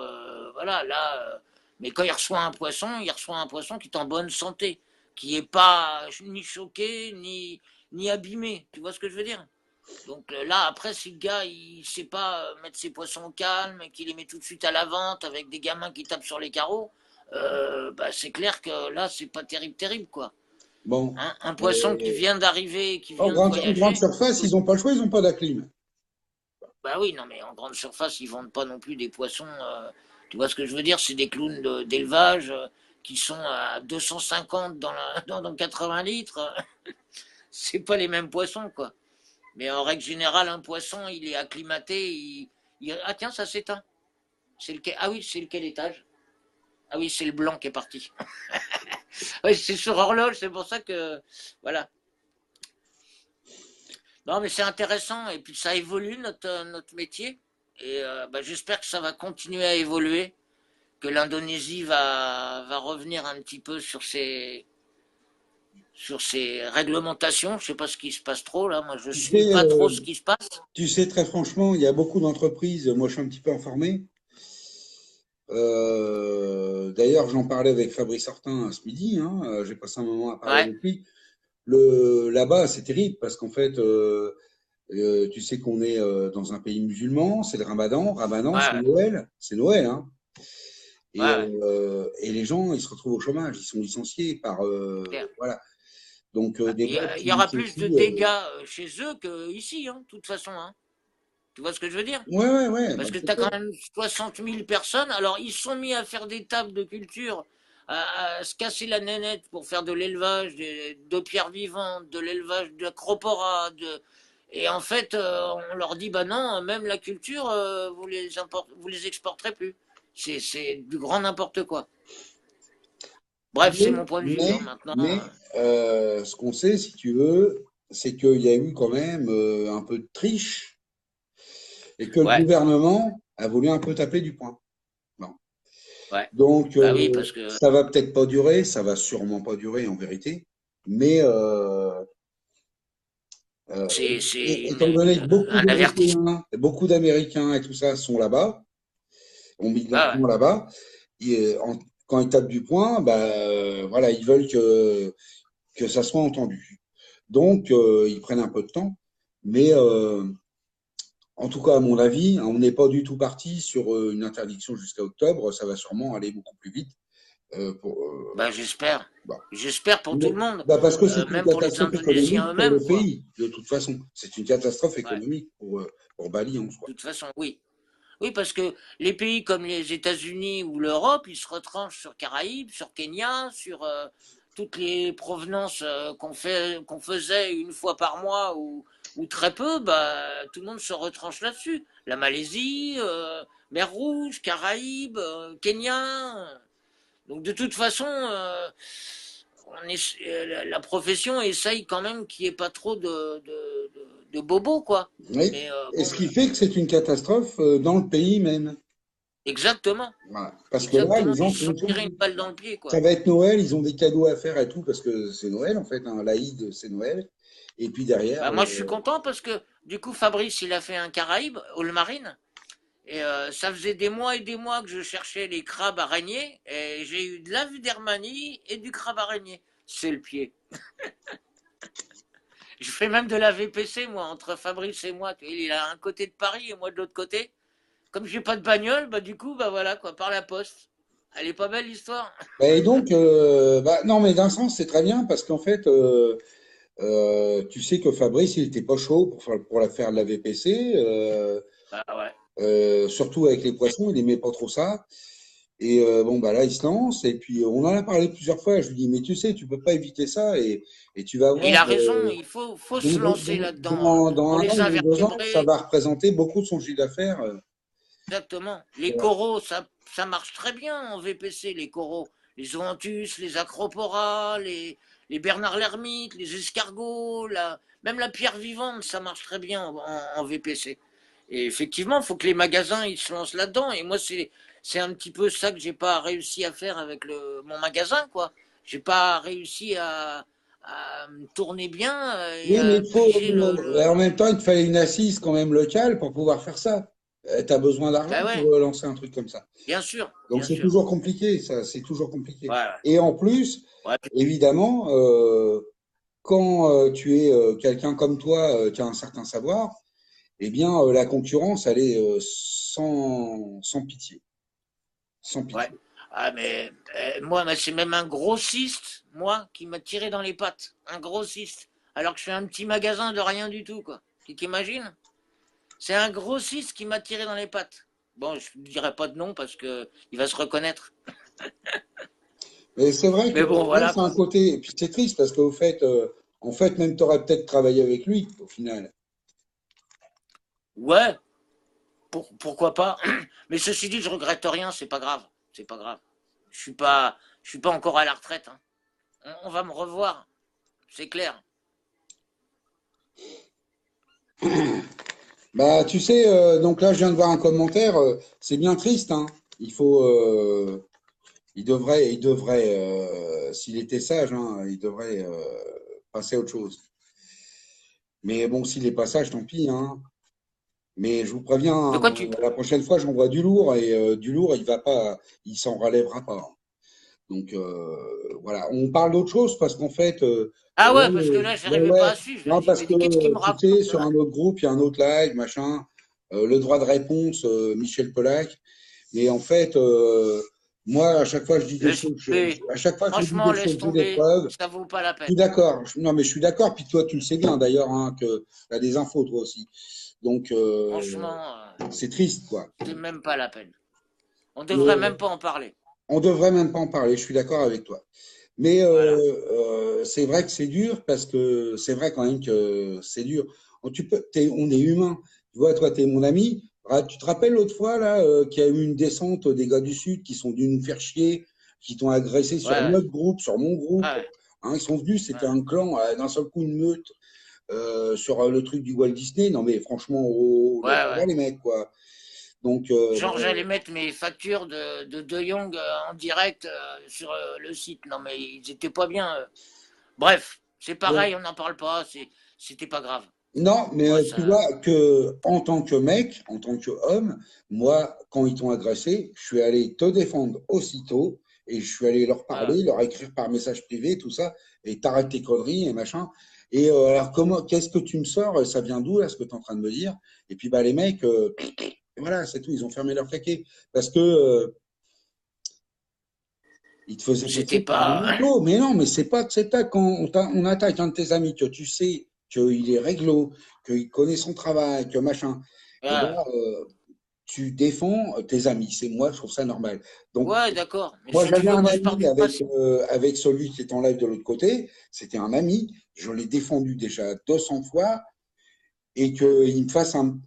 voilà, là. Mais quand il reçoit un poisson qui est en bonne santé, qui est pas ni choqué, ni abîmé. Tu vois ce que je veux dire? Donc là, après, si le gars, il sait pas mettre ses poissons au calme et qu'il les met tout de suite à la vente avec des gamins qui tapent sur les carreaux, bah, c'est clair que là, c'est pas terrible, terrible, quoi. Bon, Hein, un poisson qui mais vient d'arriver, qui en vient de grande voyager, surface, ils n'ont pas le choix, ils n'ont pas d'acclim. bah oui, non, mais en grande surface, ils vendent pas non plus des poissons. Tu vois ce que je veux dire? C'est des clowns d'élevage qui sont à 250 dans 80 litres. C'est pas les mêmes poissons, quoi. Mais en règle générale, un poisson, il est acclimaté. Ah tiens, ça s'éteint. Ah oui, c'est lequel étage? Ah oui, c'est le blanc qui est parti. Oui, c'est sur horloge, c'est pour ça que. Voilà. Non, mais c'est intéressant. Et puis ça évolue, notre métier. Et bah, j'espère que ça va continuer à évoluer. Que l'Indonésie va revenir un petit peu sur ses réglementations. Je ne sais pas ce qui se passe trop là. Moi, je ne Tu suis sais, pas trop ce qui se passe. tu sais, très franchement, il y a beaucoup d'entreprises, moi je suis un petit peu informé. D'ailleurs, j'en parlais avec Fabrice Hortin ce midi, hein, j'ai passé un moment à parler Ouais, avec lui. Là-bas, c'est terrible parce qu'en fait, tu sais qu'on est dans un pays musulman, c'est le Ramadan. Ramadan, ouais, C'est Noël, hein. ouais, ouais. Et les gens, ils se retrouvent au chômage, ils sont licenciés par, Clair. voilà. Donc Bah, des boîtes il qui y aura plus de licencient. dégâts chez eux qu'ici, hein, de toute façon. Hein. Tu vois ce que je veux dire? Ouais, ouais, ouais, bah, Parce que c'est tu as clair. quand même 60 000 personnes. Alors, ils sont mis à faire des tables de culture, à se casser la nénette pour faire de l'élevage de pierres vivantes, de l'élevage d'acroporas. Et en fait, on leur dit, bah non, même la culture, vous les exporterez plus. C'est du grand n'importe quoi. Bref, c'est mon point de vue. Hein, maintenant, Mais ce qu'on sait, si tu veux, c'est qu'il y a eu quand même un peu de triche et que le ouais, gouvernement a voulu un peu taper du poing. Bon. Ouais. Donc, Bah oui, parce que ça va peut-être pas durer, ça va sûrement pas durer en vérité, mais euh, c'est étant donné que un avertissement. Beaucoup d'Américains et tout ça sont là-bas, ont mis de Ah ouais. l'argent là-bas, quand ils tapent du poing, bah, voilà, ils veulent que ça soit entendu. Donc, ils prennent un peu de temps, mais en tout cas, à mon avis, on n'est pas du tout parti sur une interdiction jusqu'à octobre, ça va sûrement aller beaucoup plus vite. Pour, Bah j'espère. bah, J'espère pour tout le monde. bah, parce que c'est une Même pour les catastrophe Indonésiens économique pour le eux-mêmes, quoi. pays, de toute façon. C'est une catastrophe Ouais. économique pour Bali en soi. De toute façon, oui. Oui, parce que les pays comme les États-Unis ou l'Europe, ils se retranchent sur Caraïbes, sur Kenya, sur toutes les provenances qu'on faisait une fois par mois ou très peu, bah, tout le monde se retranche là-dessus. La Malaisie, Mer Rouge, Caraïbes, Kenya. Donc de toute façon, la profession essaye quand même qu'il n'y ait pas trop de bobos, quoi. Oui. Mais Et bon, ce qui fait que c'est une catastrophe dans le pays même. exactement. Voilà. Parce que là, les Exactement, gens ils se sont sont tous. tirés une balle dans le pied, Ça quoi. va être Noël, ils ont des cadeaux à faire et tout, parce que c'est Noël en fait, hein. L'Aïd, c'est Noël. Et puis derrière, Bah, moi, je suis content parce que du coup, Fabrice, il a fait un Caraïbe, All Marine. Et ça faisait des mois et des mois que je cherchais les crabes araignées. Et j'ai eu de la Vidermanie et du crabe araignée. C'est le pied. Je fais même de la VPC, moi, entre Fabrice et moi. Il a un côté de Paris et moi de l'autre côté. Comme j'ai pas de bagnole, bah du coup, bah voilà, quoi, par la poste. Elle est pas belle l'histoire. et donc, bah, non, mais d'un sens, c'est très bien parce qu'en fait, tu sais que Fabrice, il était pas chaud pour la faire de la VPC, Bah ouais. surtout avec les poissons, il aimait pas trop ça. Et bon, bah là, il se lance. Et puis, on en a parlé plusieurs fois. Je lui dis, mais tu sais, tu peux pas éviter ça. Et tu vas Il voir, a raison, faut se lancer là-dedans, hein. dans Pour un les an, dans 2 ans, ça invertébrés, va représenter beaucoup de son chiffre d'affaires. exactement. Les coraux, ça marche très bien en VPC, les coraux. Les zoanthus, les acropora, les Bernard l'ermite, les escargots, même la pierre vivante, ça marche très bien en VPC. Et effectivement, il faut que les magasins ils se lancent là-dedans. Et moi, c'est un petit peu ça que j'ai pas réussi à faire avec mon magasin, quoi. J'ai pas réussi à me tourner bien et Oui, mais à piger en même temps, il te fallait une assise quand même locale pour pouvoir faire ça. Tu as besoin d'argent Ben pour ouais, lancer un truc comme ça. bien sûr, Donc bien c'est sûr. toujours compliqué, ça, c'est toujours compliqué. Ouais, Et en plus, ouais. évidemment, quand tu es quelqu'un comme toi qui a un certain savoir, eh bien, la concurrence, elle est sans pitié. Sans Ouais. pitié. Ah, mais moi, c'est même un grossiste, moi, qui m'a tiré dans les pattes. Un grossiste. Alors que je fais un petit magasin de rien du tout, quoi. Tu t'imagines? C'est un grossiste qui m'a tiré dans les pattes. Bon, je ne dirai pas de nom parce que il va se reconnaître. Mais c'est vrai que Mais bon, là, voilà, c'est un quoi. côté. Et puis c'est triste parce qu'au fait, en fait, même tu aurais peut-être travaillé avec lui au final. Ouais, pourquoi pas. Mais ceci dit, je regrette rien, c'est pas grave. C'est pas grave. Je suis pas encore à la retraite, hein. On va me revoir, c'est clair. Bah, tu sais, donc là, je viens de voir un commentaire. C'est bien triste, hein. Il faut, il devrait, s'il était sage, hein, il devrait passer à autre chose. Mais bon, s'il est pas sage, tant pis, hein. Mais je vous préviens, De hein, quoi tu... la prochaine fois, j'envoie du lourd et du lourd, il va pas, il s'en relèvera pas. Donc voilà, on parle d'autre chose parce qu'en fait, Ah là, ouais, parce que là, j'arrivais pas ouais, à suivre. Je me non, dis, parce mais que qu'est-ce qu'il me tu raconte sais, sur là? un autre groupe, il y a un autre live, machin, le droit de réponse, Michel Polac. Mais en fait, moi, à chaque fois, je dis des Laisse choses, tomber. à chaque fois que je dis Franchement, des laisse choses, j'ai des tomber. preuves. Ça vaut pas la Je suis peine. d'accord. Non, mais je suis d'accord. Puis toi, tu le sais bien d'ailleurs, hein, que tu as des infos toi aussi. Donc, Franchement, c'est triste, quoi. c'est même pas la peine. On devrait Et même pas en parler. on devrait même pas en parler. Je suis d'accord avec toi. Mais Voilà. c'est vrai que c'est dur parce que c'est vrai quand même que c'est dur. On est humain. Tu vois, toi, tu es mon ami. Ah, tu te rappelles l'autre fois là qu'il y a eu une descente des gars du Sud qui sont venus nous faire chier, qui t'ont agressé Ouais, sur ouais, notre groupe, sur mon groupe. ouais, Hein, ils sont venus, c'était ouais. un clan, d'un seul coup une meute sur le truc du Walt Disney. Non mais franchement, oh, Ouais, ça va ouais. les mecs quoi. Donc, Genre, j'allais mettre mes factures de Young en direct sur le site. Non, mais ils étaient pas bien. Bref, c'est ouais. pareil, on n'en parle pas. C'était pas grave. Non, mais Moi, tu ça. vois que en tant que mec, en tant qu'homme, moi, quand ils t'ont agressé, je suis allé te défendre aussitôt et je suis allé leur Voilà. parler, leur écrire par message privé, tout ça, et t'arrêtes tes conneries et machin. Et alors, qu'est-ce que tu me sors? Ça vient d'où, là, ce que tu es en train de me dire? Et puis, bah, les mecs, voilà, c'est tout, ils ont fermé leur caquet. Parce que ils te faisaient C'était passer pour un pas. réglo. Mais non, mais c'est pas quand on attaque un de tes amis que tu sais qu'il est réglo, qu'il connaît son travail, que machin. Et ben, Voilà. tu défends tes amis. C'est moi, je trouve ça normal. Donc, Ouais, d'accord. Mais moi, si tu j'avais veux, un moi, je pars ami du principe. avec celui qui est en live de l'autre côté. C'était un ami. Je l'ai défendu déjà 200 fois et qu'il me fasse un.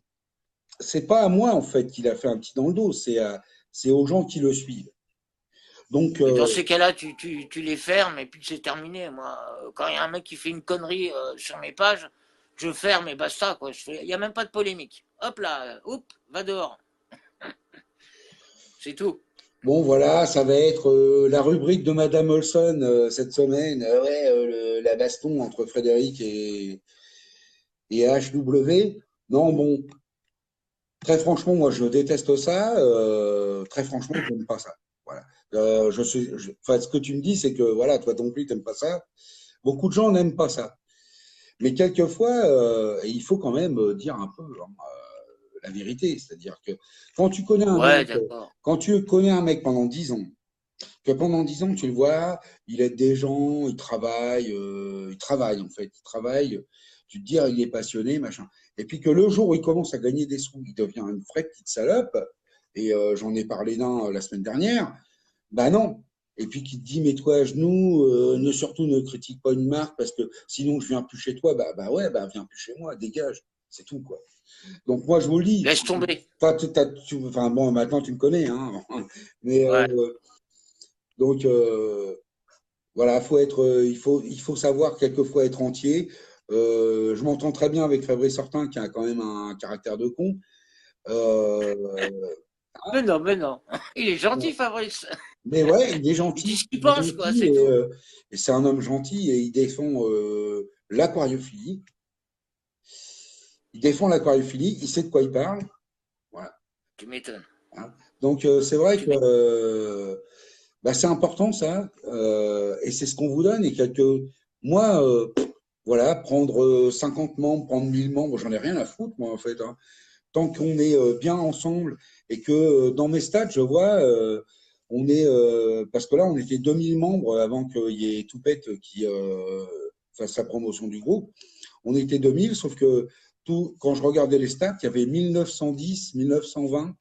C'est pas à moi, en fait, qu'il a fait un petit dans le dos. C'est aux gens qui le suivent. Donc, Mais dans ces cas-là, tu les fermes et puis c'est terminé. Moi, quand il y a un mec qui fait une connerie sur mes pages, je ferme et basta, quoi. Il n'y a même pas de polémique. Hop là, hop, va dehors. C'est tout. bon, voilà, ça va être la rubrique de Madame Olson cette semaine. Ouais, la baston entre Frédéric et HW. Non, bon, très franchement, moi, je déteste ça. Très franchement, je n'aime pas ça. Voilà. Enfin, ce que tu me dis, c'est que voilà, toi non plus, tu n'aimes pas ça. Beaucoup de gens n'aiment pas ça. Mais quelquefois, il faut quand même dire un peu hein, la vérité. C'est-à-dire que quand tu connais un Ouais, mec, d'accord. quand tu connais un mec pendant 10 ans, que pendant 10 ans, tu le vois, il aide des gens, il travaille en fait, il travaille, tu te dis, ah, il est passionné, machin. Et puis que le jour où il commence à gagner des sous, il devient une vraie petite salope, et j'en ai parlé d'un la semaine dernière, bah non. Et puis qui te dit, mets-toi à genoux, surtout ne critique pas une marque, parce que sinon je viens plus chez toi, bah ouais, bah viens plus chez moi, dégage, c'est tout quoi. Donc moi je vous le dis, Laisse tomber. enfin bon, maintenant tu me connais, hein, mais Ouais. donc voilà, il faut savoir quelquefois être entier. Je m'entends très bien avec Fabrice Hortin qui a quand même un caractère de con. Euh, Mais non, mais non. Il est gentil, Fabrice. mais ouais, Il dit ce qu'il il est pense, quoi, gentil c'est tout. et c'est un homme gentil et il défend l'aquariophilie. Il défend l'aquariophilie, il sait de quoi il parle. Voilà. Tu m'étonnes. Hein. Donc c'est vrai Tu que m'étonnes. bah, c'est important ça et c'est ce qu'on vous donne et moi voilà prendre 50 membres, prendre 1000 membres, j'en ai rien à foutre moi en fait. Hein. Tant qu'on est bien ensemble et que dans mes stats, je vois, on est, parce que là, on était 2000 membres avant qu'il y ait Toupette qui fasse sa promotion du groupe. On était 2000, sauf que quand je regardais les stats, il y avait 1910, 1920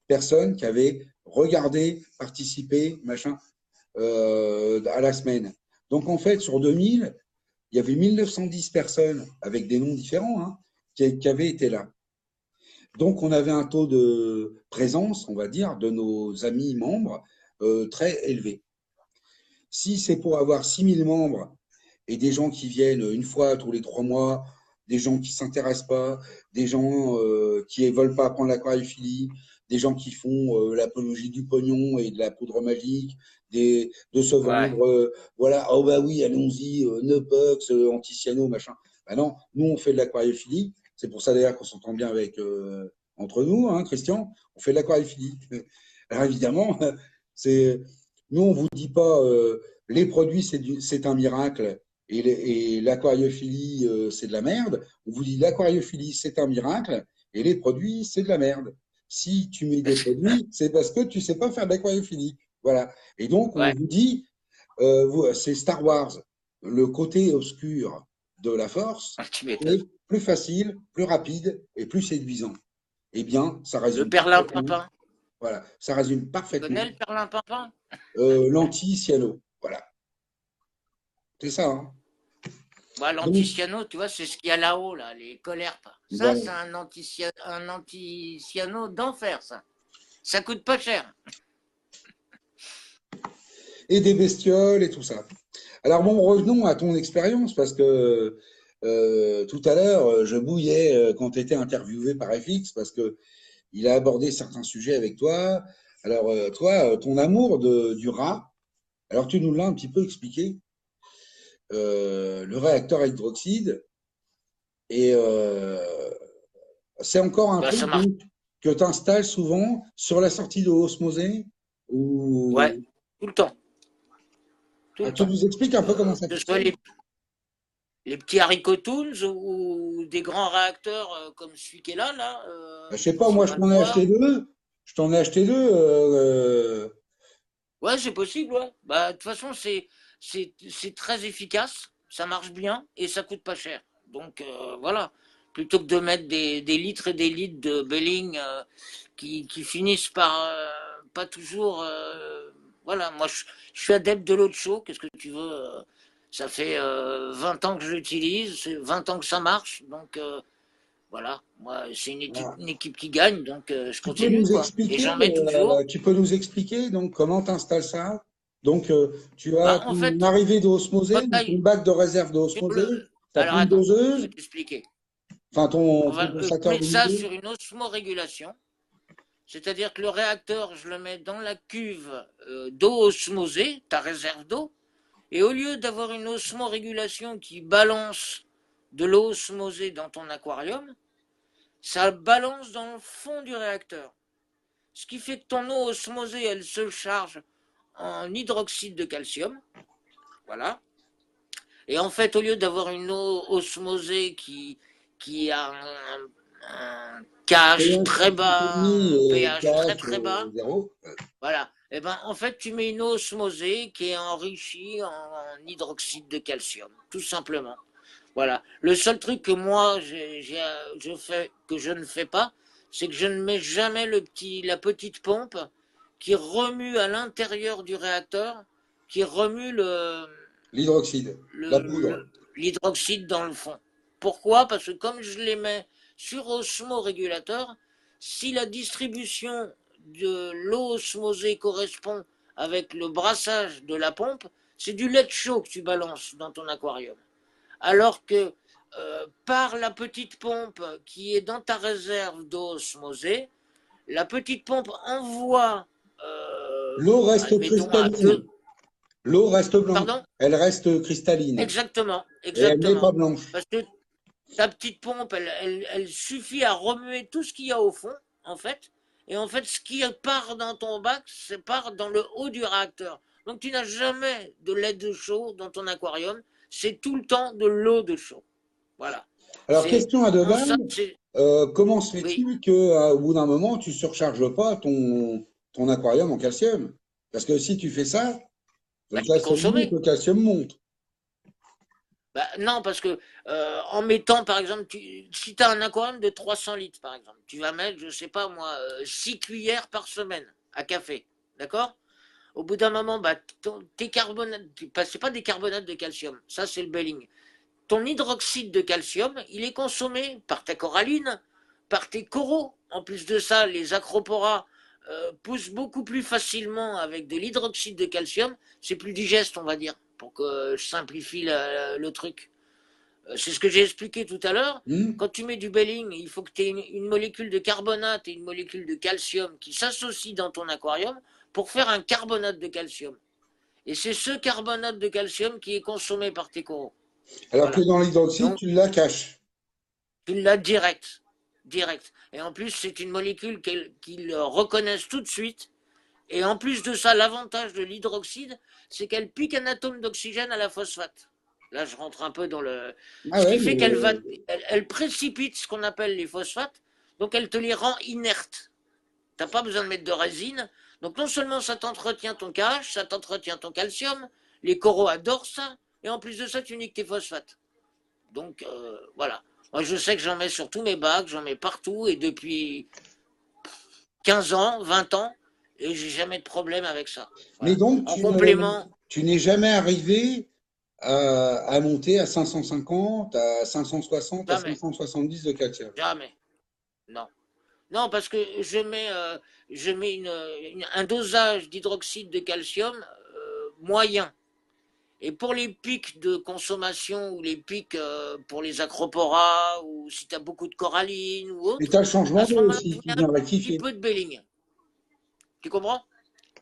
personnes qui avaient regardé, participé, machin, à la semaine. Donc en fait, sur 2000, il y avait 1910 personnes avec des noms différents hein, qui avaient été là. Donc, on avait un taux de présence, on va dire, de nos amis membres très élevé. Si c'est pour avoir 6000 membres et des gens qui viennent une fois tous les 3 mois, des gens qui ne s'intéressent pas, des gens qui ne veulent pas apprendre l'aquariophilie, des gens qui font l'apologie du pognon et de la poudre magique, de se Ouais. vendre, voilà, oh bah oui, allons-y, Neupox, anti-cyano, machin. Bah non, nous on fait de l'aquariophilie, c'est pour ça d'ailleurs qu'on s'entend bien avec entre nous, hein, Christian, on fait de l'aquariophilie. Alors évidemment, c'est nous on vous dit pas les produits c'est un miracle et l'aquariophilie c'est de la merde. On vous dit l'aquariophilie c'est un miracle et les produits c'est de la merde. Si tu mets des produits, c'est parce que tu sais pas faire de l'aquariophilie. Voilà. Et donc on Ouais. vous dit c'est Star Wars, le côté obscur de la Force Tu m'étonnes. est plus facile, plus rapide et plus séduisant. Eh bien, ça Le résume parfaitement. perlimpinpin. Voilà, ça résume Tu parfaitement connais le perlimpinpin? l'anti-cyano. Voilà, c'est ça. Hein. Bah, Donc, l'anticyano, tu vois, c'est ce qu'il y a là-haut, là, les colerpes. Ça, voilà. c'est un anticyano d'enfer, ça. Ça coûte pas cher. Et des bestioles et tout ça. Alors bon, revenons à ton expérience parce que tout à l'heure, je bouillais quand tu étais interviewé par FX parce que il a abordé certains sujets avec toi. Alors, toi, ton amour du rat, alors tu nous l'as un petit peu expliqué, le réacteur à hydroxyde, et c'est encore un Bah, truc ça marche. donc, que tu installes souvent sur la sortie de Osmosé, Ouais, ou tout le temps. Tout ah, le tu temps. nous expliques un peu comment ça Que ce soit fonctionne? les petits haricots toons ou des grands réacteurs comme celui qui est là, Bah, je sais qui pas, sont moi je dans le t'en ai acheté noir. deux. Je t'en ai acheté deux. Ouais, c'est possible, ouais. Bah, de toute façon, c'est très efficace, ça marche bien et ça coûte pas cher. Donc voilà, plutôt que de mettre des litres et des litres de Belling qui finissent par pas toujours. Voilà, moi je suis adepte de l'eau de chaud, qu'est-ce que tu veux ça fait 20 ans que je l'utilise, c'est 20 ans que ça marche, donc voilà, moi c'est Voilà. une équipe qui gagne, donc je continue quoi. Et j'en mets toujours. Tu peux nous expliquer donc comment tu installes ça? Donc tu as Bah, en ton fait, arrivée quand d'osmosée, t'as ton bac de réserve sur le... d'osmosée, ta Alors pompe attends, je vais doseuse, t'expliquer. enfin ton On va compensateur mettre ça d'humidité. sur une osmorégulation, c'est-à-dire que le réacteur, je le mets dans la cuve d'eau osmosée, ta réserve d'eau, et au lieu d'avoir une osmorégulation qui balance de l'eau osmosée dans ton aquarium, ça balance dans le fond du réacteur. Ce qui fait que ton eau osmosée, elle se charge en hydroxyde de calcium. Voilà. Et en fait, au lieu d'avoir une eau osmosée qui a un KH pH très bas, 6,5 un et pH très pH très bas, 0. voilà. Et ben, en fait, tu mets une eau osmosée qui est enrichie en hydroxyde de calcium, tout simplement. Voilà. Le seul truc que moi je fais, que je ne fais pas, c'est que je ne mets jamais la petite pompe qui remue à l'intérieur du réacteur, qui remue L'hydroxyde, la poudre. l'hydroxyde dans le fond. Pourquoi? Parce que comme je les mets sur osmorégulateur, si la distribution de l'eau osmosée correspond avec le brassage de la pompe, c'est du lait chaud que tu balances dans ton aquarium. Alors que par la petite pompe qui est dans ta réserve d'eau osmosée, la petite pompe envoie, L'eau reste admettons, à cristalline. deux. L'eau reste blanche. Pardon? Elle reste cristalline. Exactement, Et elle n'est pas exactement. blanche. Parce que ta petite pompe, elle suffit à remuer tout ce qu'il y a au fond, en fait. Et en fait, ce qui part dans ton bac, c'est part dans le haut du réacteur. Donc tu n'as jamais de lait de chaud dans ton aquarium. C'est tout le temps de l'eau de chaud. Voilà. Alors, question à deux En balles. ça, Comment se oui, fait-il qu'au bout d'un moment, tu surcharges pas ton aquarium en calcium? Parce que si tu fais ça, le bah, tu es calcium monte, consommé. le calcium monte. Bah, non, parce que en mettant, par exemple, si tu as un aquarium de 300 litres, par exemple, tu vas mettre, je sais pas moi, 6 cuillères par semaine à café. D'accord? Au bout d'un moment, bah, tes carbonates, c'est pas des carbonates de calcium, ça c'est le Belling. Ton hydroxyde de calcium, il est consommé par ta coralline, par tes coraux. En plus de ça, les acroporas poussent beaucoup plus facilement avec de l'hydroxyde de calcium. C'est plus digeste, on va dire, pour que je simplifie le truc. C'est ce que j'ai expliqué tout à l'heure. Hmm. Quand tu mets du Belling, il faut que tu aies une molécule de carbonate et une molécule de calcium qui s'associent dans ton aquarium pour faire un carbonate de calcium. Et c'est ce carbonate de calcium qui est consommé par tes coraux. Alors que Voilà. dans l'hydroxyde, Donc, tu la caches. tu l'as direct. Direct. Et en plus, c'est une molécule qu'ils reconnaissent tout de suite. Et en plus de ça, l'avantage de l'hydroxyde, c'est qu'elle pique un atome d'oxygène à la phosphate. Là, je rentre un peu dans le. Ah Ce ouais, qui fait qu'elle va, elle précipite ce qu'on appelle les phosphates, donc elle te les rend inertes. Tu n'as pas besoin de mettre de résine. Donc non seulement ça t'entretient ton KH, ça t'entretient ton calcium, les coraux adorent ça, et en plus de ça, tu niques tes phosphates. Donc voilà. Moi, je sais que j'en mets sur tous mes bacs, j'en mets partout, et depuis 15 ans, 20 ans, et j'ai jamais de problème avec ça. mais Voilà. donc, En complément, tu n'es jamais arrivé à monter à 550, à 560, à jamais, 570 de calcium. jamais. Non. Non, parce que je mets un dosage d'hydroxyde de calcium moyen. Et pour les pics de consommation ou les pics pour les acroporas ou si tu as beaucoup de coralline ou Et tu as autre, le changement à ce d'eau moment-là, aussi je qui mets un vient petit rectifier. peu de Belling. Tu comprends?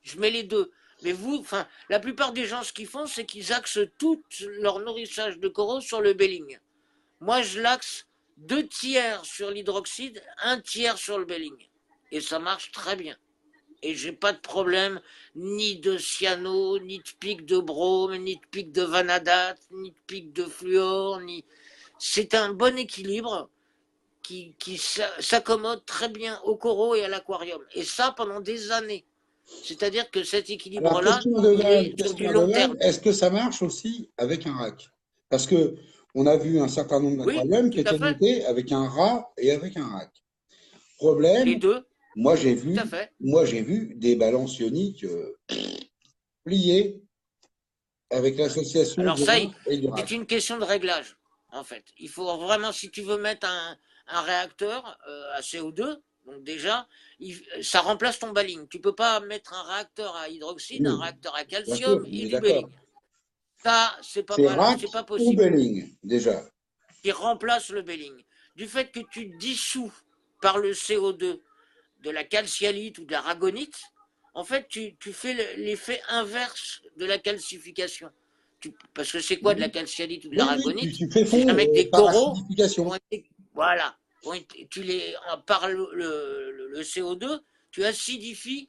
Je mets les deux. Mais vous, enfin, la plupart des gens, ce qu'ils font, c'est qu'ils axent tout leur nourrissage de coraux sur le Belling. Moi, je l'axe 2 tiers sur l'hydroxyde, 1 tiers sur le Belling. Et ça marche très bien. Et j'ai pas de problème ni de cyano, ni de pic de brome, ni de pic de vanadate, ni de pic de fluor, ni. C'est un bon équilibre qui s'accommode très bien au coraux et à l'aquarium. Et ça pendant des années. C'est-à-dire que cet Alors, équilibre-là, il est sur du long terme. est-ce que ça marche aussi avec un rack? Parce que on a vu un certain nombre Oui, d'aquariums qui tout à étaient fait. montés avec un rat et avec un rack. Les Problème, deux, moi j'ai tout à vu, fait. moi j'ai vu des balances ioniques pliées avec l'association Alors du ça, rat et du c'est rack. une question de réglage, en fait. Il faut vraiment, si tu veux mettre un réacteur à CO2, donc déjà, ça remplace ton baling. Tu peux pas mettre un réacteur à hydroxyde, un Oui, réacteur à bien sûr, calcium on et est du d'accord. baling. Ça, C'est rack c'est pas ou possible. belling, déjà. Qui remplace le baling. Du fait que tu dissous par le CO2 de la calcialite ou de la ragonite, en fait, tu fais l'effet inverse de la calcification. Parce que c'est quoi de la Oui, calcialite ou de la oui, ragonite? tu fais C'est fond jamais que des par coraux qui acidification. ont été. Voilà. Tu les, par le CO2, tu acidifies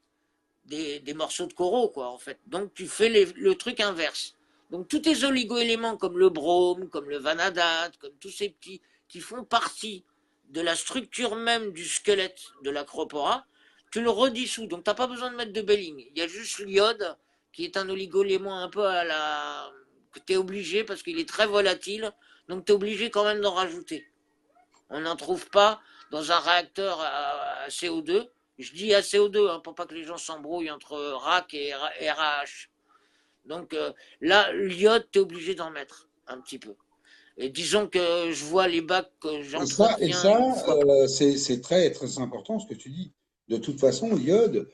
des morceaux de coraux, quoi, en fait. Donc, tu fais le truc inverse. Donc, tous tes oligoéléments, comme le brome, comme le vanadate, comme tous ces petits, qui font partie de la structure même du squelette de l'acropora, tu le redissous. Donc, tu n'as pas besoin de mettre de belling. Il y a juste l'iode, qui est un oligoélément un peu à la. Que tu es obligé, parce qu'il est très volatile. Donc, tu es obligé quand même d'en rajouter. On n'en trouve pas dans un réacteur à CO2. Je dis à CO2 hein, pour pas que les gens s'embrouillent entre RAC et RAH. Donc là, l'iode, tu es obligé d'en mettre un petit peu. Et disons que je vois les bacs que Et j'entretiens ça une fois. c'est très, très important ce que tu dis. De toute façon, l'iode,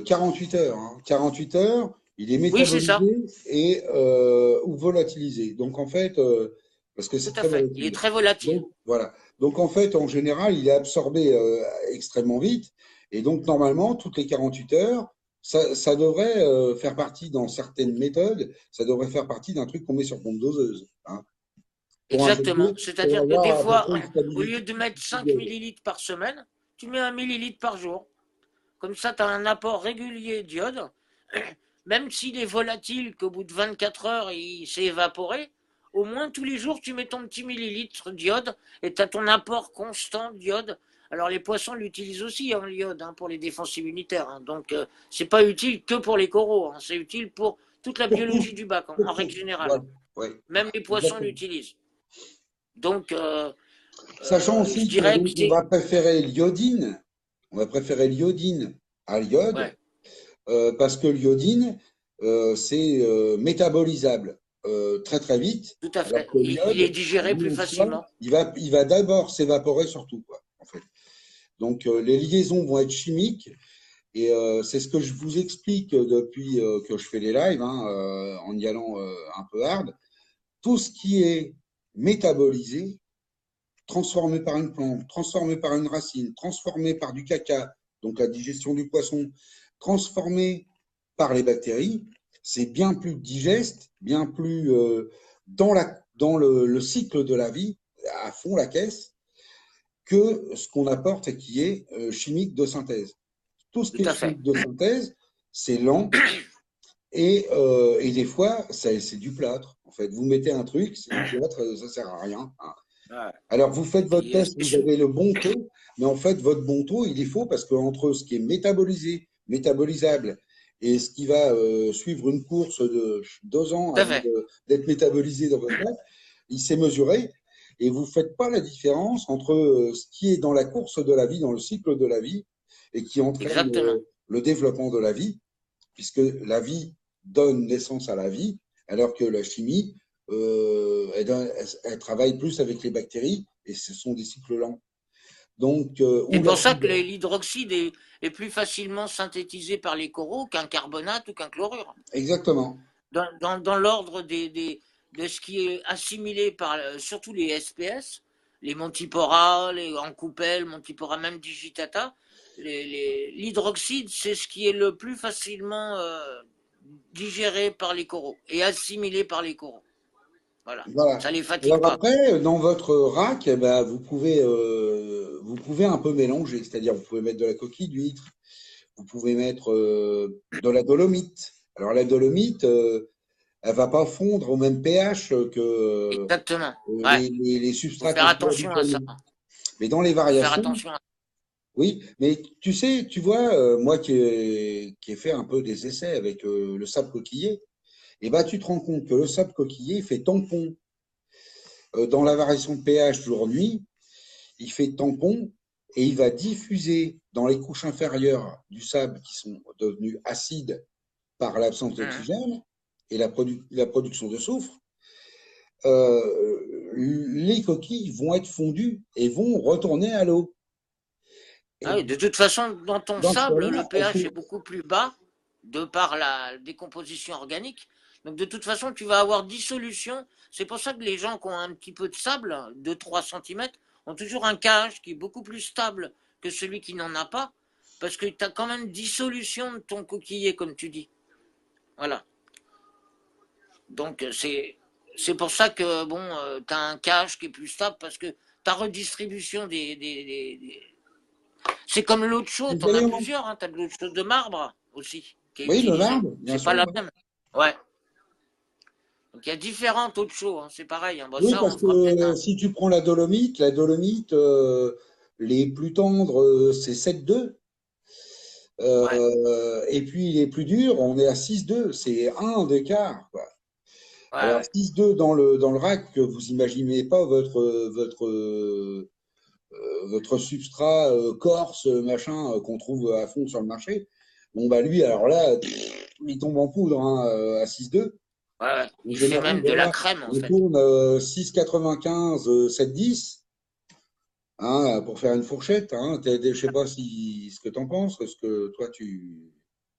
48 heures. Hein. 48 heures, il est Oui, c'est ça, métabolisé et ou volatilisé. Donc en fait, parce que c'est tout à très fait. Il est volatile. très volatile. Donc voilà. Donc en fait, en général, il est absorbé extrêmement vite. Et donc normalement, toutes les 48 heures, ça devrait faire partie, dans certaines méthodes, ça devrait faire partie d'un truc qu'on met sur pompe doseuse. Hein, pour Exactement. injecter, pour C'est-à-dire que des avoir à peu fois, près une au lieu stabilité. de mettre 5 millilitres par semaine, tu mets 1 millilitre par jour. Comme ça, tu as un apport régulier d'iode. Même s'il est volatile, qu'au bout de 24 heures, il s'est évaporé, au moins tous les jours, tu mets ton petit millilitre d'iode et tu as ton apport constant d'iode. Alors, les poissons l'utilisent aussi, hein, l'iode, hein, pour les défenses immunitaires. Hein. Donc, c'est pas utile que pour les coraux. Hein. C'est utile pour toute la Pour tout, biologie du bac, en pour tout. règle générale. Voilà. Ouais, Même les poissons exactement. l'utilisent. Donc, Sachant je aussi que dirais que donc, c'est. on va préférer l'iodine à l'iode, Ouais, parce que l'iodine, c'est métabolisable très très vite, tout à alors fait. que Il est l'iode, digéré lui plus en soi, facilement. il va d'abord s'évaporer surtout, quoi, en fait. Donc les liaisons vont être chimiques, et c'est ce que je vous explique depuis que je fais les lives, hein, en y allant un peu hard. Tout ce qui est métabolisé, transformé par une plante, transformé par une racine, transformé par du caca, donc la digestion du poisson, transformé par les bactéries, c'est bien plus digeste, bien plus dans le cycle de la vie, à fond la caisse, que ce qu'on apporte et qui est chimique de synthèse. Tout ce Tout qui est à fait. chimique de synthèse, c'est lent, et des fois, c'est du plâtre. En fait, vous mettez un truc, c'est du plâtre, ça sert à rien. Hein. Ouais. Alors, vous Et faites votre puis, test, vous avez le bon taux, mais en fait, votre bon taux, il est faux parce qu'entre ce qui est métabolisé, métabolisable, et ce qui va suivre une course de 2 ans tout à avant fait. d'être métabolisé dans votre corps, il s'est mesuré, et vous ne faites pas la différence entre ce qui est dans la course de la vie, dans le cycle de la vie, et qui entraîne Exactement. le développement de la vie, puisque la vie donne naissance à la vie, alors que la chimie, elle travaille plus avec les bactéries et ce sont des cycles lents. Donc, C'est ou pour ça l'acide. que l'hydroxyde est plus facilement synthétisé par les coraux qu'un carbonate ou qu'un chlorure. Exactement. dans l'ordre de ce qui est assimilé par surtout les SPS, les Montipora, les Ancoupel, Montipora, même Digitata, l'hydroxyde, c'est ce qui est le plus facilement digéré par les coraux et assimilé par les coraux. Voilà, Voilà. ça les fatigue Alors pas. après, dans votre rack, eh ben, vous pouvez un peu mélanger, c'est-à-dire vous pouvez mettre de la coquille d'huître, vous pouvez mettre de la dolomite. Alors la dolomite, elle va pas fondre au même pH que Exactement. Ouais, les faut substrats faire qu'on trouve attention à ça. habituellement. Mais dans les Faut faire variations, attention à ça. oui, mais tu sais, tu vois, moi qui ai fait un peu des essais avec le sable coquillé, et ben tu te rends compte que le sable coquillé fait tampon dans la variation de pH jour-nuit, il fait tampon et il va diffuser dans les couches inférieures du sable qui sont devenues acides par l'absence Mhm. d'oxygène et la production de soufre. Les coquilles vont être fondues et vont retourner à l'eau. Ah Et oui, de toute façon, dans ton dans ce sable, le cas-là, elles pH est font. beaucoup plus bas de par la décomposition organique. Donc de toute façon, tu vas avoir dissolution. C'est pour ça que les gens qui ont un petit peu de sable, 2-3 cm, ont toujours un pH qui est beaucoup plus stable que celui qui n'en a pas, parce que tu as quand même dissolution de ton coquillier, comme tu dis. Voilà. Donc c'est pour ça que bon, tu as un pH qui est plus stable, parce que ta redistribution c'est comme l'eau de chaux, Des t'en as éléments. plusieurs, hein. T'as de l'eau de chaux de marbre aussi, qui est Oui, le utilisée. marbre, bien C'est sûr. pas la Oui. même. Ouais. Donc il y a différentes eaux de chaux, hein. C'est pareil, hein. Bon, Oui, ça, parce on fera peut-être que un. si tu prends la dolomite, les plus tendres, c'est 7,2. Ouais. Et puis les plus durs, on est à 6,2. C'est un d'écart, quoi. Ouais, Alors ouais. 6,2 dans le rack, que vous imaginez pas votre substrat corse, machin, qu'on trouve à fond sur le marché. Bon, bah lui, alors là, il tombe en poudre hein, à 6,2. Ouais, ouais. En Il fait général, même de la voilà, crème, en on fait. tourne 6,95, 7,10 hein, pour faire une fourchette. Hein. Je sais pas si ce que tu en penses, ce que toi tu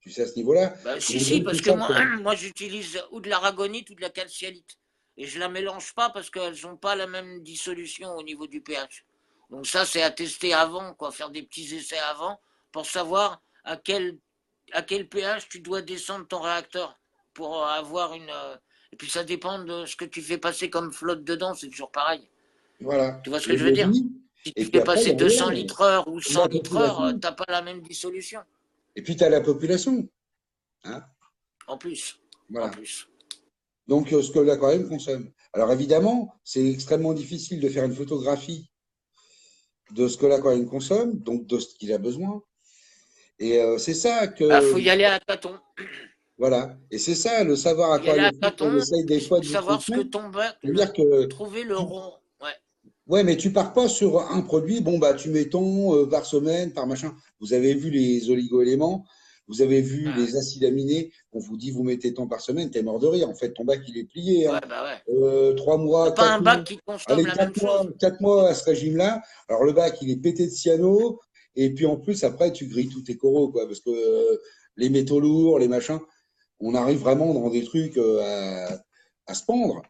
sais à ce niveau-là. Bah, si, Mais en si, gros, c'est parce que ça, moi, quoi. moi j'utilise ou de l'aragonite ou de la calcialite. Et je la mélange pas parce qu'elles n'ont pas la même dissolution au niveau du pH. Donc ça, c'est à tester avant, quoi, faire des petits essais avant pour savoir à quel pH tu dois descendre ton réacteur pour avoir une. Et puis ça dépend de ce que tu fais passer comme flotte dedans, c'est toujours pareil. Voilà. Tu vois ce que Et je veux le dire? demi. Si Et tu puis fais après, passer derrière, 200 litres heure ou 100 la litres heure, population. t'as pas la même dissolution. Et puis tu as la population. Hein. En plus. En Voilà. plus. Donc, ce que l'aquarium consomme. Alors, évidemment, c'est extrêmement difficile de faire une photographie de ce que l'aquarium consomme, donc de ce qu'il a besoin. Et c'est ça Bah, que, faut y aller à tâtons. voilà. Et c'est ça, le savoir Faut y aller à aquariophile qu'on tâtons, essaye des puis fois de vous savoir ce que transmettre. ton bac, C'est-à-dire que, trouver le tu, rond. Ouais. ouais, mais tu pars pas sur un produit, bon, bah, tu mets ton par semaine, par machin. Vous avez vu les oligo-éléments, vous avez vu Ouais, les acides aminés, on vous dit, vous mettez ton par semaine, t'es mort de rire. En fait, ton bac, il est plié, ouais, hein. bah ouais. Trois T'as mois, pas quatre un mois. bac qui consomme Allez, la même chose. 4 mois à ce régime-là. Alors, le bac, il est pété de cyano. Et puis, en plus, après, tu grilles tous tes coraux, quoi. Parce que les métaux lourds, les machins, on arrive vraiment dans des trucs à se pendre.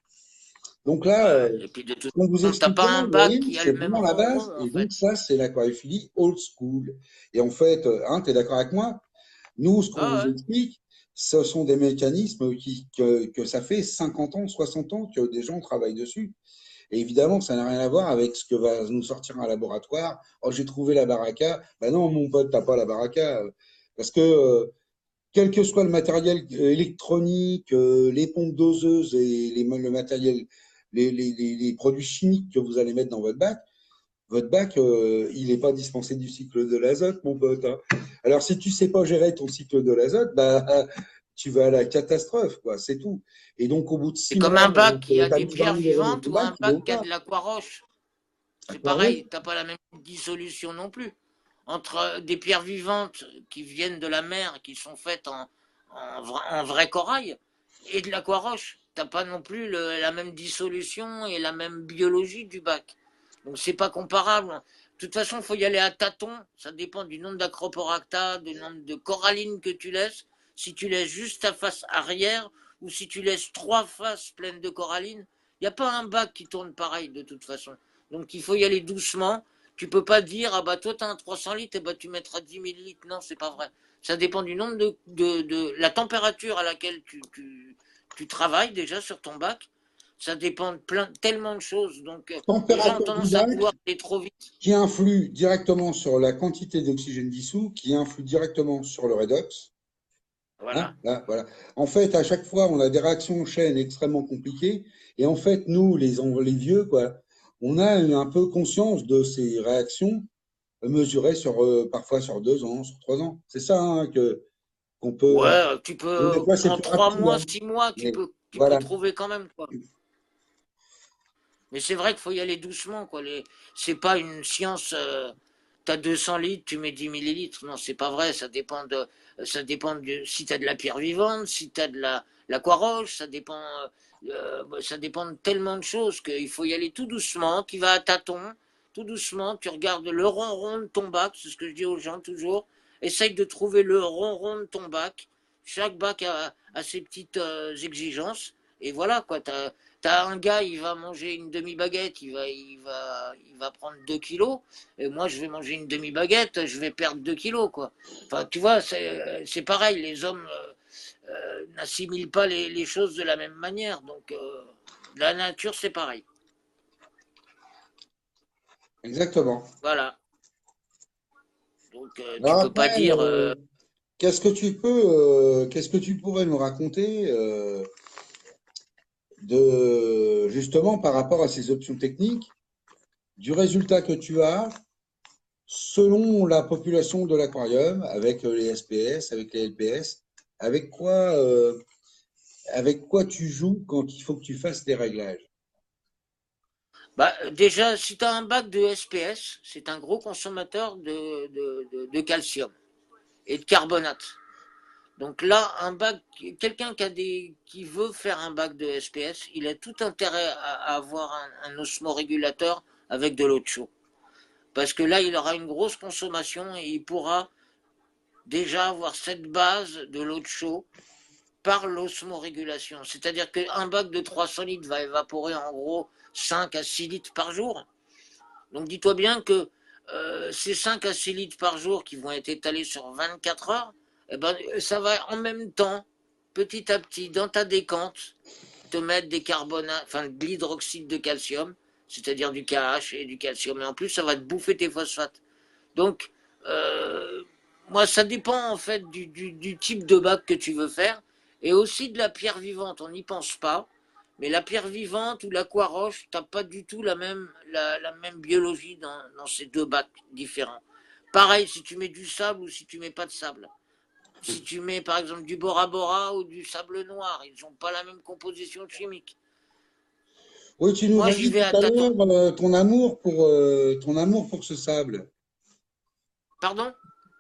Donc là, Ouais. Et puis de ce toute qu'on vous façon, t'as explique pas là, un vous bac voyez, qui a c'est le même vraiment la rond base. rond en Et donc, fait. ça, c'est l'aquariophilie old school. Et en fait, hein, tu es d'accord avec moi? Nous, ce qu'on Ah vous ouais. explique, ce sont des mécanismes que ça fait 50 ans, 60 ans que des gens travaillent dessus. Et évidemment, ça n'a rien à voir avec ce que va nous sortir un laboratoire. Oh, j'ai trouvé la baraka. Ben non, mon pote, t'as pas la baraka. Parce que, quel que soit le matériel électronique, les pompes doseuses et le matériel, les produits chimiques que vous allez mettre dans votre bac, il n'est pas dispensé du cycle de l'azote, mon pote. Hein. Alors, si tu sais pas gérer ton cycle de l'azote, bah, tu vas à la catastrophe, quoi, c'est tout. Et donc, au bout de C'est six comme mois, un bac qui a tu as des mis 20 pierres 000 euros dans vivantes ton ou bac, un il est bac au qui a pas. de l'aquaroche. C'est Aquarius, pareil, t'as pas la même dissolution non plus. Entre des pierres vivantes qui viennent de la mer, qui sont faites en vrai corail, et de l'aquaroche, t'as pas non plus la même dissolution et la même biologie du bac. Donc c'est pas comparable. De toute façon, il faut y aller à tâtons. Ça dépend du nombre d'acroporacta, du nombre de corallines que tu laisses. Si tu laisses juste ta face arrière ou si tu laisses 3 faces pleines de coralline, il n'y a pas un bac qui tourne pareil de toute façon. Donc il faut y aller doucement. Tu peux pas dire, ah bah toi tu as un 300 litres, et bah tu mettras 10 millilitres. Non, c'est pas vrai. Ça dépend du nombre de la température à laquelle tu travailles déjà sur ton bac. Ça dépend de tellement de choses. Donc les gens ont Température du tendance à bac vouloir aller trop vite. qui influe directement sur la quantité d'oxygène dissous, qui influe directement sur le redox. Hein, Voilà. là, voilà. En fait, à chaque fois, on a des réactions en chaîne extrêmement compliquées. Et en fait, nous, les vieux, quoi, on a un peu conscience de ces réactions mesurées sur, parfois sur 2 ans, sur 3 ans. C'est ça hein, qu'on peut. Ouais, tu Donc, des peux, fois, c'est en plus trois rapide. mois, Hein. 6 mois, tu Mais peux, tu peux voilà. trouver quand même, quoi. Mais c'est vrai qu'il faut y aller doucement, quoi. C'est pas une science. T'as 200 litres, tu mets 10 millilitres. Non, c'est pas vrai. Ça dépend de si t'as de la pierre vivante, si t'as de l'aquaroche. Ça dépend de tellement de choses qu'il faut y aller tout doucement. Tu vas à tâtons, tout doucement. Tu regardes le ronron de ton bac. C'est ce que je dis aux gens toujours. Essaye de trouver le ronron de ton bac. Chaque bac a ses petites exigences. Et voilà, quoi. T'as un gars, il va manger une demi-baguette, il va prendre 2 kilos, et moi je vais manger une demi-baguette, je vais perdre 2 kilos, quoi. Enfin, tu vois, c'est pareil, les hommes n'assimilent pas les choses de la même manière, donc la nature c'est pareil. Exactement. Voilà. Donc tu Alors peux pas après, dire. qu'est-ce que tu pourrais nous raconter de justement par rapport à ces options techniques, du résultat que tu as selon la population de l'aquarium, avec les SPS, avec les LPS, avec quoi, euh, avec quoi tu joues quand il faut que tu fasses des réglages. Bah, déjà, si tu as un bac de SPS, c'est un gros consommateur de calcium et de carbonate. Donc là, quelqu'un qui veut faire un bac de SPS, il a tout intérêt à avoir un osmorégulateur avec de l'eau de chaud. Parce que là, il aura une grosse consommation et il pourra déjà avoir cette base de l'eau de chaud par l'osmorégulation. C'est-à-dire qu'un bac de 300 litres va évaporer en gros 5 à 6 litres par jour. Donc dis-toi bien que ces 5 à 6 litres par jour qui vont être étalés sur 24 heures, eh ben, ça va en même temps, petit à petit, dans ta décante, te mettre des carbonates, enfin de l'hydroxyde de calcium, c'est-à-dire du KH et du calcium. Et en plus, ça va te bouffer tes phosphates. Donc, euh, moi, ça dépend en fait du type de bac que tu veux faire et aussi de la pierre vivante. On n'y pense pas, mais la pierre vivante ou l'aquaroche, tu n'as pas du tout la même biologie dans ces deux bacs différents. Pareil, si tu mets du sable ou si tu mets pas de sable. Si tu mets par exemple du Bora Bora ou du sable noir, ils n'ont pas la même composition chimique. Oui, tu nous Moi, as j'y dit vais tout à à tâtons. l'heure ton amour pour ce sable. Pardon.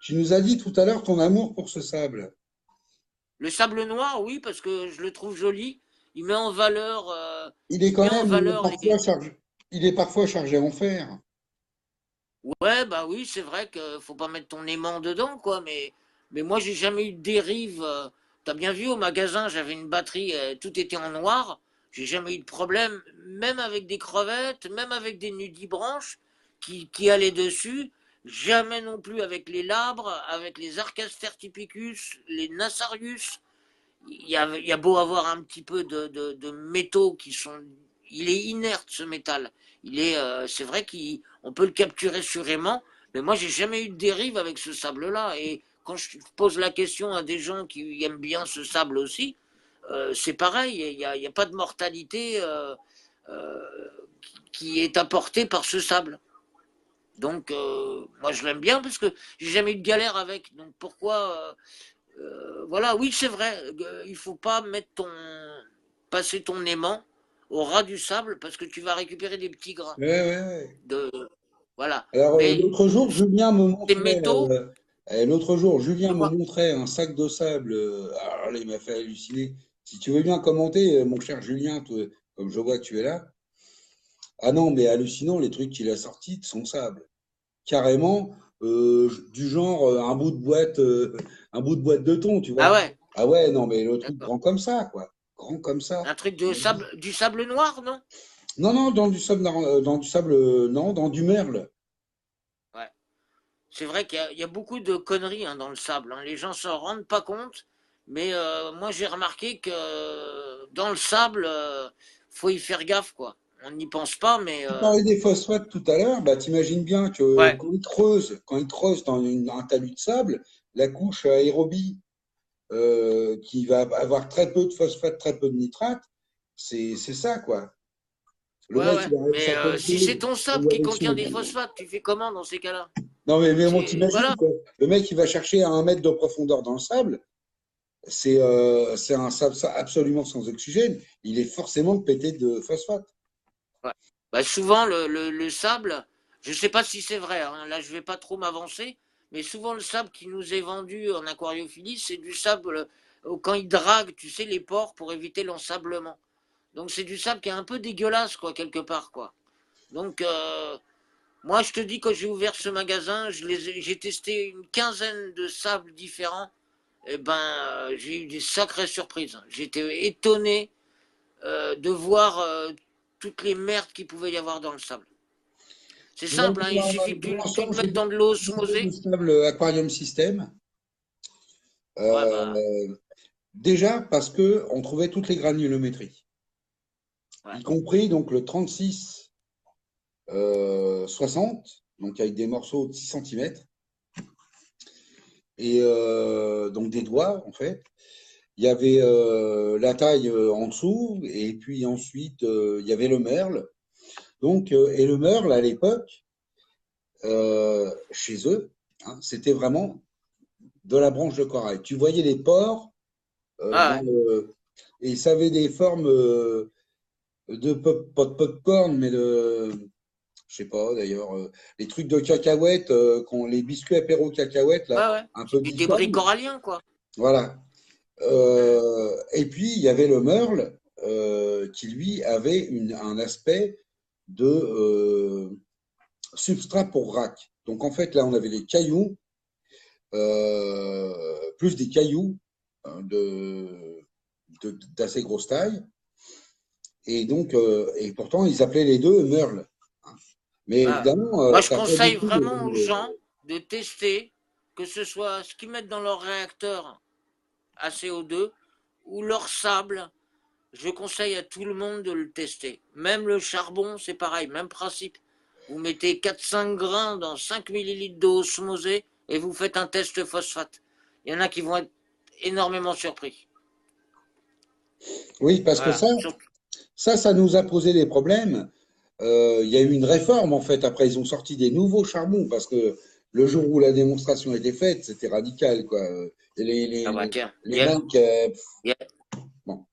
Tu nous as dit tout à l'heure ton amour pour ce sable. Le sable noir, oui, parce que je le trouve joli. Il met en valeur, euh, Il est il met quand en même valeur les. il est parfois chargé en fer. Ouais, bah oui, c'est vrai qu'il faut pas mettre ton aimant dedans, quoi. Mais moi, j'ai jamais eu de dérive. T'as bien vu au magasin, j'avais une batterie, tout était en noir. J'ai jamais eu de problème, même avec des crevettes, même avec des nudibranches qui allaient dessus. Jamais non plus avec les labres, avec les Archastertipicus, les Nassarius. Il y a beau avoir un petit peu de métaux qui sont. Il est inerte ce métal. C'est vrai qu'on peut le capturer sur aimant, mais moi j'ai jamais eu de dérive avec ce sable-là. Et quand je pose la question à des gens qui aiment bien ce sable aussi, c'est pareil. Il y a pas de mortalité euh, qui est apportée par ce sable. Donc moi je l'aime bien parce que j'ai jamais eu de galère avec. Donc pourquoi voilà, oui, c'est vrai. Il faut pas passer ton aimant au ras du sable parce que tu vas récupérer des petits grains. Ouais, ouais, ouais. De, voilà. Alors, Mais ces métaux, l'autre jour, Julien me dis-moi. montrait un sac de sable. Alors là, il m'a fait halluciner. Si tu veux bien commenter, mon cher Julien, comme je vois que tu es là. Ah non, mais hallucinant les trucs qu'il a sortis de son sable. Carrément, du genre un bout de boîte de thon, tu Ah vois. ouais, Ah ouais, non, mais le truc d'accord. grand comme ça, quoi. grand comme ça. Un truc de sable, du sable noir, non? Non, non, dans du sable, non, dans du merle. Ouais. C'est vrai qu'il y a beaucoup de conneries hein, dans le sable. Hein. Les gens s'en rendent pas compte, mais moi j'ai remarqué que dans le sable, faut y faire gaffe, quoi. On n'y pense pas, mais Tu parlais des phosphates tout à l'heure, bah, t'imagines bien que ouais, quand ils creusent dans un talus de sable, la couche aérobie qui va avoir très peu de phosphate, très peu de nitrate, c'est ça, quoi. Le ouais, mec, ouais. il va avec Mais sa si c'est pompeuse ton ou sable qui avec contient son... des phosphates, tu fais comment dans ces cas-là? Non, mais bon, C'est t'imagines, voilà. quoi. Le mec, il va chercher à 1 mètre de profondeur dans le sable, c'est un sable absolument sans oxygène. Il est forcément pété de phosphate. Ouais. Bah, souvent, le sable, je ne sais pas si c'est vrai, hein, là je ne vais pas trop m'avancer, mais souvent le sable qui nous est vendu en aquariophilie, c'est du sable quand il drague, tu sais, les ports pour éviter l'ensablement. Donc c'est du sable qui est un peu dégueulasse, quoi, quelque part, quoi. Donc, moi je te dis, quand j'ai ouvert ce magasin, j'ai testé une quinzaine de sables différents, et ben, j'ai eu des sacrées surprises. J'étais étonné de voir toutes les merdes qu'il pouvait y avoir dans le sable. C'est Tu vois, simple, hein, il suffit que pour tu l'instant, le j'ai mettes dans de l'eau testé le osmosée. sable Aquarium System. Ouais, bah, Euh, Déjà parce que on trouvait toutes les granulométries, ouais. y compris donc le 36 60, donc avec des morceaux de 6 cm, et donc des doigts en fait. Il y avait la taille en dessous, et puis ensuite il y avait le merle. Donc, et le merle à l'époque, chez eux, hein, c'était vraiment de la branche de corail. Tu voyais les pores Ah, dans ouais. le, et ça avait des formes de pas de popcorn, mais de, je sais pas d'ailleurs, les trucs de cacahuètes, les biscuits apéro cacahuètes là, Ouais, ouais. un peu Du débris difformes. corallien, quoi. Voilà. Hmm. Et puis il y avait le merle qui lui avait un aspect de substrat pour rack. Donc en fait là on avait des cailloux, plus des cailloux hein, d'assez grosse taille. Et donc, et pourtant, ils appelaient les deux Merle. Hein. Mais Ouais. évidemment, Moi, je t'as pas du conseille tout vraiment aux gens de tester, que ce soit ce qu'ils mettent dans leur réacteur à CO2 ou leur sable. Je conseille à tout le monde de le tester. Même le charbon, c'est pareil, même principe. Vous mettez 4-5 grains dans 5 millilitres d'eau osmosée et vous faites un test phosphate. Il y en a qui vont être énormément surpris. Oui, parce que Voilà. ça nous a posé des problèmes. Il y a eu une réforme, en fait. Après, ils ont sorti des nouveaux charbons parce que le jour où la démonstration était faite, c'était radical, quoi. Et Ah bah tiens, les mecs, il y a- bon.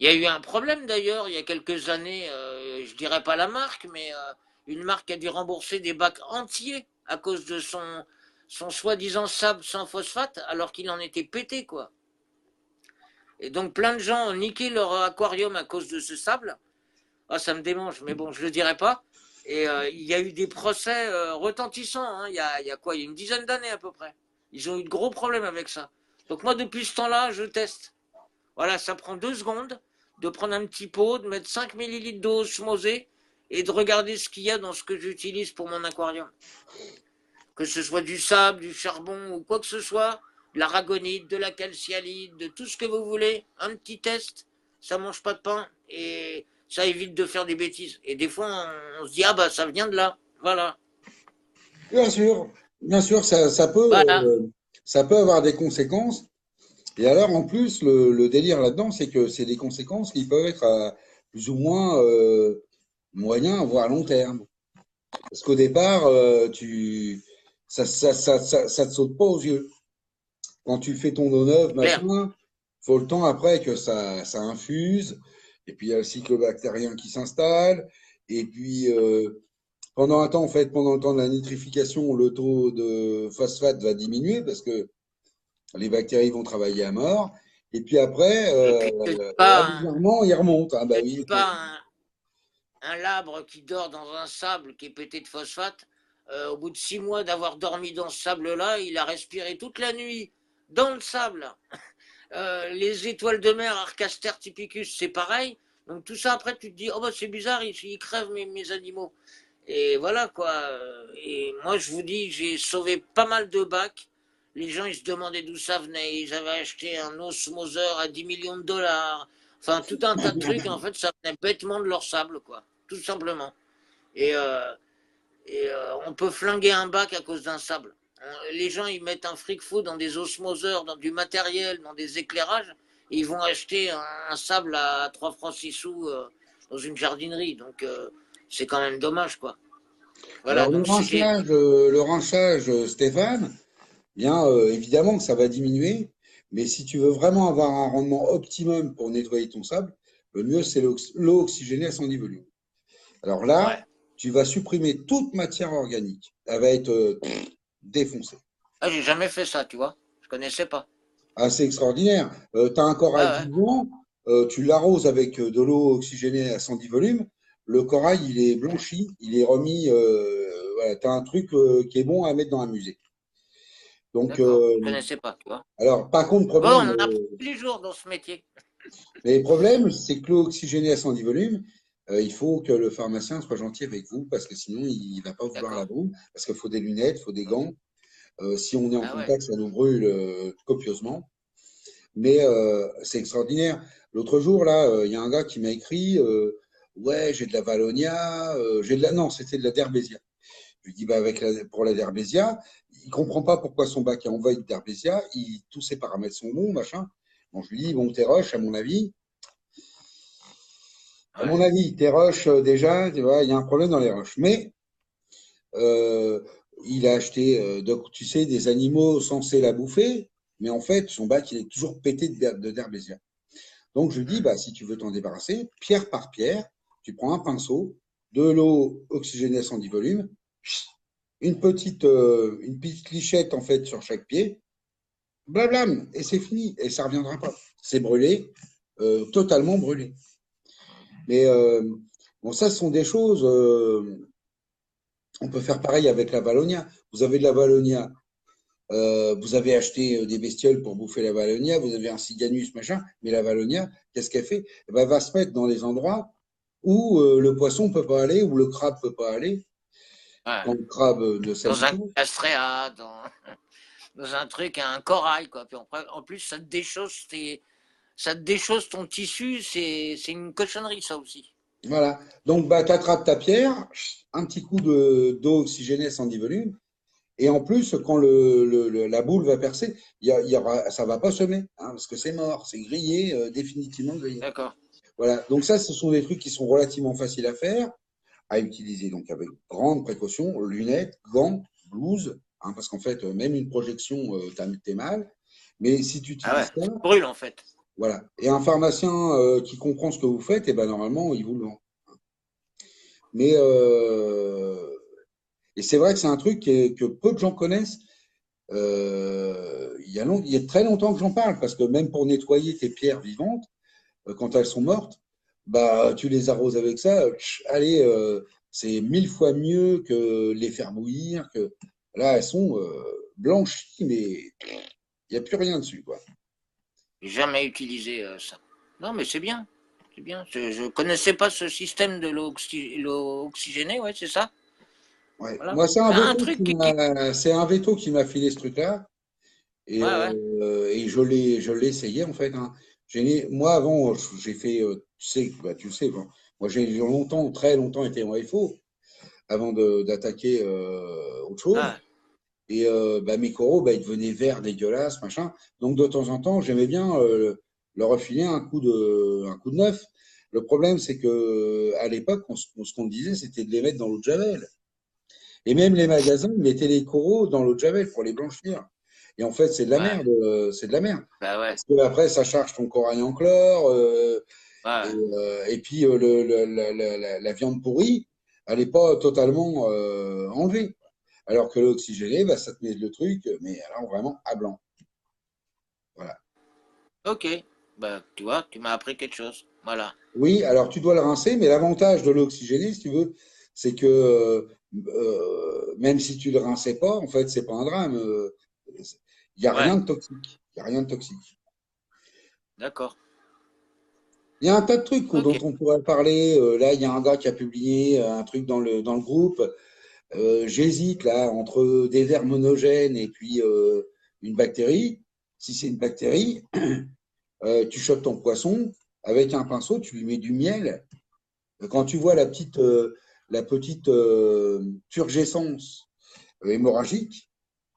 il y a eu un problème d'ailleurs il y a quelques années, je dirais pas la marque, mais une marque a dû rembourser des bacs entiers à cause de son soi-disant sable sans phosphate alors qu'il en était pété quoi. Et donc plein de gens ont niqué leur aquarium à cause de ce sable. Ah, ça me démange, mais bon, je le dirai pas. Et il y a eu des procès retentissants, hein, il y a quoi? Il y a une dizaine d'années à peu près. Ils ont eu de gros problèmes avec ça. Donc moi, depuis ce temps-là, je teste. Voilà, ça prend 2 secondes de prendre un petit pot, de mettre 5 millilitres d'eau osmosée et de regarder ce qu'il y a dans ce que j'utilise pour mon aquarium. Que ce soit du sable, du charbon ou quoi que ce soit, de l'aragonite, de la calcialite, de tout ce que vous voulez, un petit test, ça mange pas de pain et ça évite de faire des bêtises. Et des fois, on se dit, ah bah ça vient de là. Voilà. Bien sûr, Voilà. ça peut avoir des conséquences. Et alors, en plus, le délire là-dedans, c'est que c'est des conséquences qui peuvent être à plus ou moins moyen, voire long terme. Parce qu'au départ, ça te saute pas aux yeux. Quand tu fais ton eau neuve, Claire. machin, faut le temps après que ça infuse. Et puis, il y a le cycle bactérien qui s'installe. Et puis, pendant un temps, en fait, pendant le temps de la nitrification, le taux de phosphate va diminuer parce que les bactéries vont travailler à mort. Et puis après, Et puis, bizarrement, il remonte. Ah bah te dis oui. pas un labre qui dort dans un sable qui est pété de phosphate, au bout de 6 mois d'avoir dormi dans ce sable-là, il a respiré toute la nuit dans le sable Les étoiles de mer, Arcaster typicus, c'est pareil. Donc tout ça, après, tu te dis, oh bah c'est bizarre, ils crèvent mes animaux. Et voilà quoi. Et moi, je vous dis, j'ai sauvé pas mal de bacs. Les gens, ils se demandaient d'où ça venait. Ils avaient acheté un osmoseur à 10 millions de dollars. Enfin, tout un tas de trucs. En fait, ça venait bêtement de leur sable, quoi. Tout simplement. Et, euh, on peut flinguer un bac à cause d'un sable. Les gens, ils mettent un fric fou dans des osmoseurs, dans du matériel, dans des éclairages. Et ils vont acheter un sable à 3 francs 6 sous dans une jardinerie. Donc, c'est quand même dommage, quoi. Voilà, Alors donc j'ai. le rinçage, Stéphane, bien évidemment que ça va diminuer, mais si tu veux vraiment avoir un rendement optimum pour nettoyer ton sable, le mieux c'est l'eau oxygénée à 110 volumes. Alors là, Ouais. tu vas supprimer toute matière organique. Elle va être défoncée. Ah, j'ai jamais fait ça, tu vois. Je connaissais pas. Assez extraordinaire. Tu as un Ouais, corail ouais. vivant, tu l'arroses avec de l'eau oxygénée à 110 volumes. Le corail, il est blanchi, il est remis. Voilà, tu as un truc qui est bon à mettre dans un musée. Donc, D'accord. Je connaissais pas, tu vois. alors, par contre, Bon, problème, on en apprend tous les jours dans ce métier. les problèmes, c'est que l'eau oxygénée à 110 volumes, il faut que le pharmacien soit gentil avec vous parce que sinon, il va pas vouloir la D'accord. vendre parce qu'il faut des lunettes, il faut des gants. Si on est en Ah ouais. contact, ça nous brûle copieusement. Mais c'est extraordinaire. L'autre jour, là, il y a un gars qui m'a écrit ouais, j'ai de la Valonia, j'ai de la. Non, c'était de la Derbésia. Je lui dis bah, pour la Derbésia, il comprend pas pourquoi son bac est envahi de Derbésia, tous ses paramètres sont bons, machin. Bon, je lui dis bon, tes roches, à Ouais. mon avis, tes roches, déjà, tu vois, il y a un problème dans les roches. Mais euh, il a acheté, donc, tu sais, des animaux censés la bouffer, mais en fait, son bac, il est toujours pété de Derbésia. Donc je dis, Hmm. bah, si tu veux t'en débarrasser, pierre par pierre, tu prends un pinceau, de l'eau oxygénée à 110 volumes, une petite lichette en fait sur chaque pied, blablam, et c'est fini, et ça ne reviendra pas. C'est brûlé, totalement brûlé. Mais bon, ça, ce sont des choses, on peut faire pareil avec la Valonia. Vous avez de la Valonia, vous avez acheté des bestioles pour bouffer la Valonia, vous avez un Cyganus, machin, mais la Valonia, qu'est-ce qu'elle fait? Eh ben, elle va se mettre dans les endroits où le poisson peut pas aller, où le crabe peut pas aller, Ouais. quand le crabe ne Dans s'habille un pas. castréa, dans un truc, un corail, quoi. Puis en plus, ça te déchausse ton tissu, c'est une cochonnerie, ça aussi. Voilà. Donc, bah, tu attrapes ta pierre, un petit coup d'eau oxygénée à 110 volumes, et en plus, quand la boule va percer, ça va pas semer, hein, parce que c'est mort, c'est grillé, définitivement grillé. D'accord. Voilà. Donc ça, ce sont des trucs qui sont relativement faciles à faire, à utiliser donc avec grande précaution, lunettes, gants, blouse, hein, parce qu'en fait, même une projection, t'es mal. Mais si tu Ah ouais, utilises ça, ça brûle, en fait. voilà. Et un pharmacien qui comprend ce que vous faites, et ben normalement, il vous le vend. Mais et c'est vrai que c'est un truc que peu de gens connaissent. Il y a très longtemps que j'en parle, parce que même pour nettoyer tes pierres vivantes, quand elles sont mortes, bah tu les arroses avec ça. Allez, c'est 1000 fois mieux que les faire bouillir. Que là, elles sont blanchies, mais il n'y a plus rien dessus, quoi. J'ai jamais utilisé ça. Non, mais c'est bien. C'est bien. Je connaissais pas ce système de l'eau oxygénée, ouais, c'est ça. Ouais. Voilà. Moi, Un truc qui. c'est un veto qui m'a filé ce truc-là. Et, Ouais, ouais. je l'ai essayé en fait, hein. Moi avant, j'ai fait, tu sais, bah, tu le sais, bon, moi j'ai longtemps, très longtemps été en FO avant d'attaquer autre chose. Ah, Et bah, mes coraux, bah, ils devenaient verts, dégueulasses, machin. Donc de temps en temps, j'aimais bien leur refiler un coup de neuf. Le problème, c'est que à l'époque, ce qu'on disait, c'était de les mettre dans l'eau de Javel. Et même les magasins mettaient les coraux dans l'eau de Javel pour les blanchir. Et en fait, c'est de la ouais. merde, c'est de la merde. Bah ouais. Parce que après, ça charge ton corail en chlore, Ouais. et puis la viande pourrie, elle n'est pas totalement enlevée. Alors que l'oxygéné, bah, ça te met le truc, mais alors vraiment à blanc. Voilà. Ok. Bah, tu vois, tu m'as appris quelque chose. Voilà. Oui, alors tu dois le rincer, mais l'avantage de l'oxygéné, si tu veux, c'est que même si tu le rinçais pas, en fait, c'est pas un drame. Il n'y a rien Ouais. de toxique. Il y a rien de toxique. D'accord. Il y a un tas de trucs dont Ok. on pourrait parler. Là, il y a un gars qui a publié un truc dans le groupe. J'hésite là entre des vers monogènes et puis une bactérie. Si c'est une bactérie, tu chopes ton poisson avec un pinceau, tu lui mets du miel. Quand tu vois la petite turgescence hémorragique,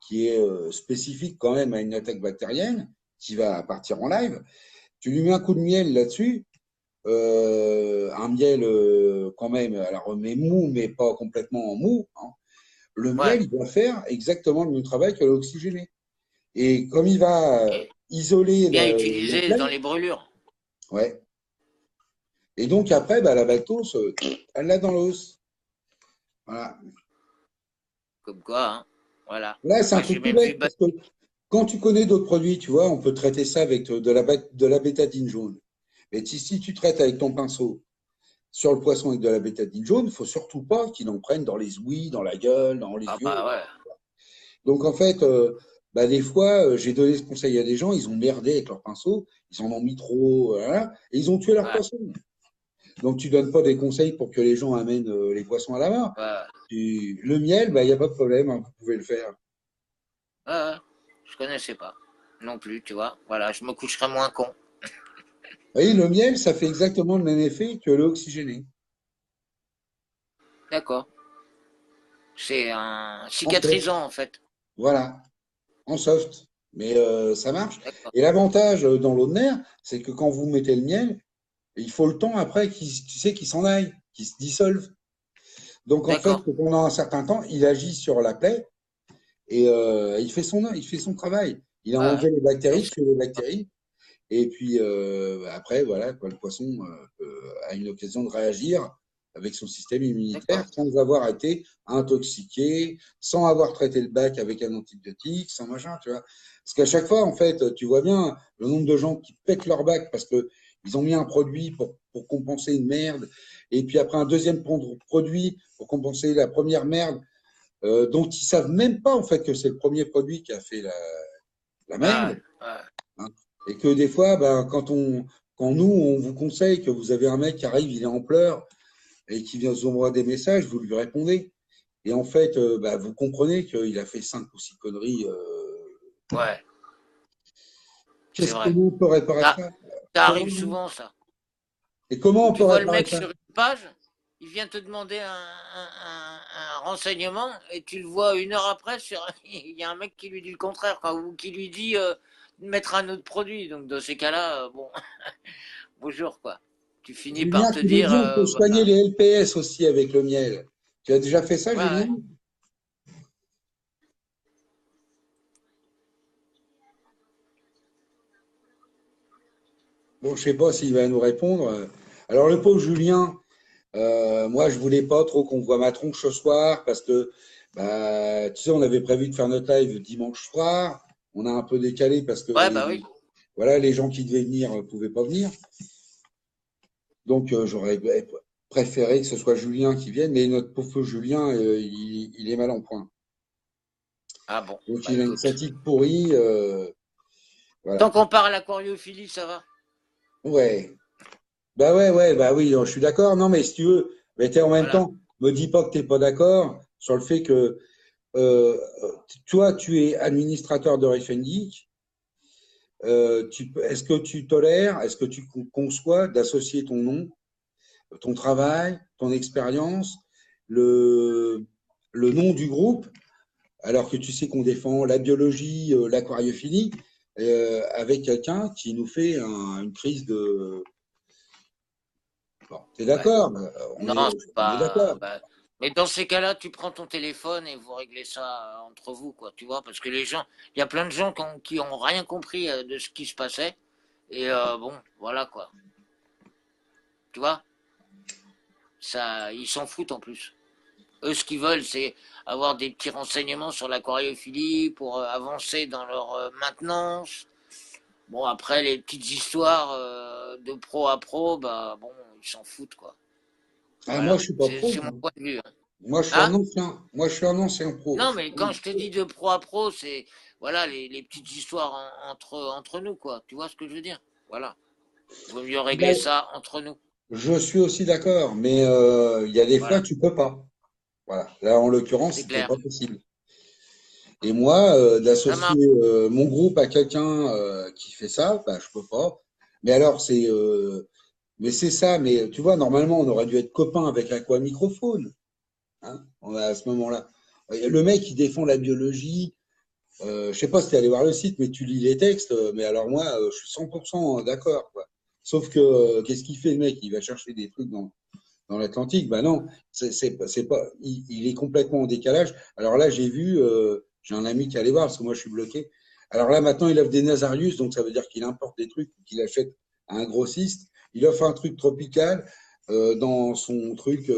qui est spécifique quand même à une attaque bactérienne, qui va partir en live, tu lui mets un coup de miel là-dessus, un miel quand même, alors mais mou, mais pas complètement mou, hein. Le miel, Ouais. il va faire exactement le même travail que l'oxygéné. Et comme il va Et isoler bien la utilisé dans plaie, les brûlures. ouais. Et donc après, bah, la lactose, elle l'a dans l'os. Voilà. Comme quoi, hein. Voilà. Là, c'est un Moi, j'ai truc tout même vu. bête parce que quand tu connais d'autres produits, tu vois, on peut traiter ça avec de la bétadine jaune. Mais si tu traites avec ton pinceau sur le poisson avec de la bétadine jaune, il faut surtout pas qu'il en prenne dans les ouïes, dans la gueule, dans les Ah yeux. bah ouais. Donc en fait, bah, des fois, j'ai donné ce conseil à des gens, ils ont merdé avec leur pinceau, ils en ont mis trop, voilà, et ils ont tué leur Ouais. poisson. Donc tu donnes pas des conseils pour que les gens amènent les poissons à la main. Ouais. Le miel, bah, il n'y a pas de problème, hein, vous pouvez le faire. Ouais, ouais. Je connaissais pas. Non plus, tu vois. Voilà, je me coucherai moins con. Vous voyez, le miel, ça fait exactement le même effet que l'oxygéné. D'accord. C'est un En soft. cicatrisant, en fait. Voilà, en soft. Mais ça marche. D'accord. Et l'avantage dans l'eau de mer, c'est que quand vous mettez le miel, il faut le temps après tu sais, qu'il s'en aille, qu'il se dissolve. Donc en fait, D'accord. pendant un certain temps, il agit sur la plaie et il fait son travail. Il a Ouais, ouais. enlevé les Donc, bactéries, tué les bactéries, et puis après, voilà, quoi, le poisson a une occasion de réagir avec son système immunitaire d'accord. sans avoir été intoxiqué, sans avoir traité le bac avec un antibiotique, sans machin, tu vois. Parce qu'à chaque fois, en fait, tu vois bien le nombre de gens qui pètent leur bac parce que ils ont mis un produit pour compenser une merde, et puis après un deuxième produit pour compenser la première merde, dont ils savent même pas en fait que c'est le premier produit qui a fait la Ouais, merde, ouais. hein. Et que des fois, ben, quand nous, on vous conseille que vous avez un mec qui arrive, il est en pleurs et qui vient vous envoyer des messages, vous lui répondez. Et en fait, ben, vous comprenez qu'il a fait 5 ou 6 conneries. Ouais, c'est Qu'est-ce que vrai. nous, on peut réparer Ça, ça? ça arrive Comment? souvent, ça. Et comment Où on tu peut vois le réparer mec ça? sur une page, il vient te demander un renseignement et tu le vois 1 heure après, il y a un mec qui lui dit le contraire, quoi, ou qui lui dit de mettre un autre produit. Donc dans ces cas-là, bon, bonjour, quoi. Tu finis par Julien te qui nous dire, dit on peut soigner les LPS aussi avec le miel. Tu as déjà fait ça, ouais, ouais. Julien? Bon, je sais pas s'il va nous répondre. Alors, le pauvre Julien, moi, je voulais pas trop qu'on voit ma tronche ce soir parce que, bah, tu sais, on avait prévu de faire notre live dimanche soir. On a un peu décalé parce que Ouais, bah oui. voilà, les gens qui devaient venir ne pouvaient pas venir. Donc, j'aurais préféré que ce soit Julien qui vienne, mais notre pauvre Julien, il est mal en point. Ah bon, Donc, bah il a une écoute. fatigue pourrie. Voilà. Tant qu'on parle à l'aquariophilie, ça va. Ouais. Bah ouais, ouais, bah oui, je suis d'accord. Non, mais si tu veux, mais t'es en même Voilà. temps, me dis pas que t'es pas d'accord sur le fait que euh, toi, tu es administrateur de Refengeek. Est-ce que tu tolères, est-ce que tu conçois d'associer ton nom, ton travail, ton expérience, le, le nom du groupe, alors que tu sais qu'on défend la biologie, l'aquariophilie, avec quelqu'un qui nous fait une crise de. Bon, t'es Ouais. d'accord? Non, c'est On est pas. d'accord. Bah, mais dans ces cas-là, tu prends ton téléphone et vous réglez ça entre vous, quoi. Tu vois, parce que les gens, il y a plein de gens qui ont rien compris de ce qui se passait. Et bon, voilà quoi. Tu vois, ça, ils s'en foutent en plus. Eux, ce qu'ils veulent, c'est avoir des petits renseignements sur l'aquariophilie pour avancer dans leur maintenance. Bon, après, les petites histoires de pro à pro, bah bon, ils s'en foutent, quoi. Ah, moi, Voilà. je suis pas pro, C'est mon moi. point de vue, hein. Moi, je suis un Hein. ancien. Moi, je suis un ancien pro. Non, mais quand je te dis de pro à pro, c'est voilà les petites histoires entre nous, quoi. Tu vois ce que je veux dire? Voilà. Il vaut mieux régler Ben, ça entre nous. je suis aussi d'accord, mais il y a des fois Voilà, tu peux pas. Voilà. Là, en l'occurrence, c'est c'était clair. pas possible. Et moi, Ça d'associer marche. mon groupe à quelqu'un qui fait ça, ben, je peux pas. Mais alors, mais c'est ça. Mais tu vois, normalement, on aurait dû être copains avec un quoi microphone, hein, à ce moment-là. Le mec, il défend la biologie. Je sais pas si tu es allé voir le site, mais tu lis les textes. Mais alors moi, je suis 100% d'accord, quoi. Sauf que qu'est-ce qu'il fait le mec? Il va chercher des trucs dans l'Atlantique. Ben non, c'est pas. Il est complètement en décalage. Alors là, j'ai un ami qui allait voir parce que moi, je suis bloqué. Alors là, maintenant, il offre des Nasarius, donc ça veut dire qu'il importe des trucs qu'il achète à un grossiste. Il offre un truc tropical dans son truc.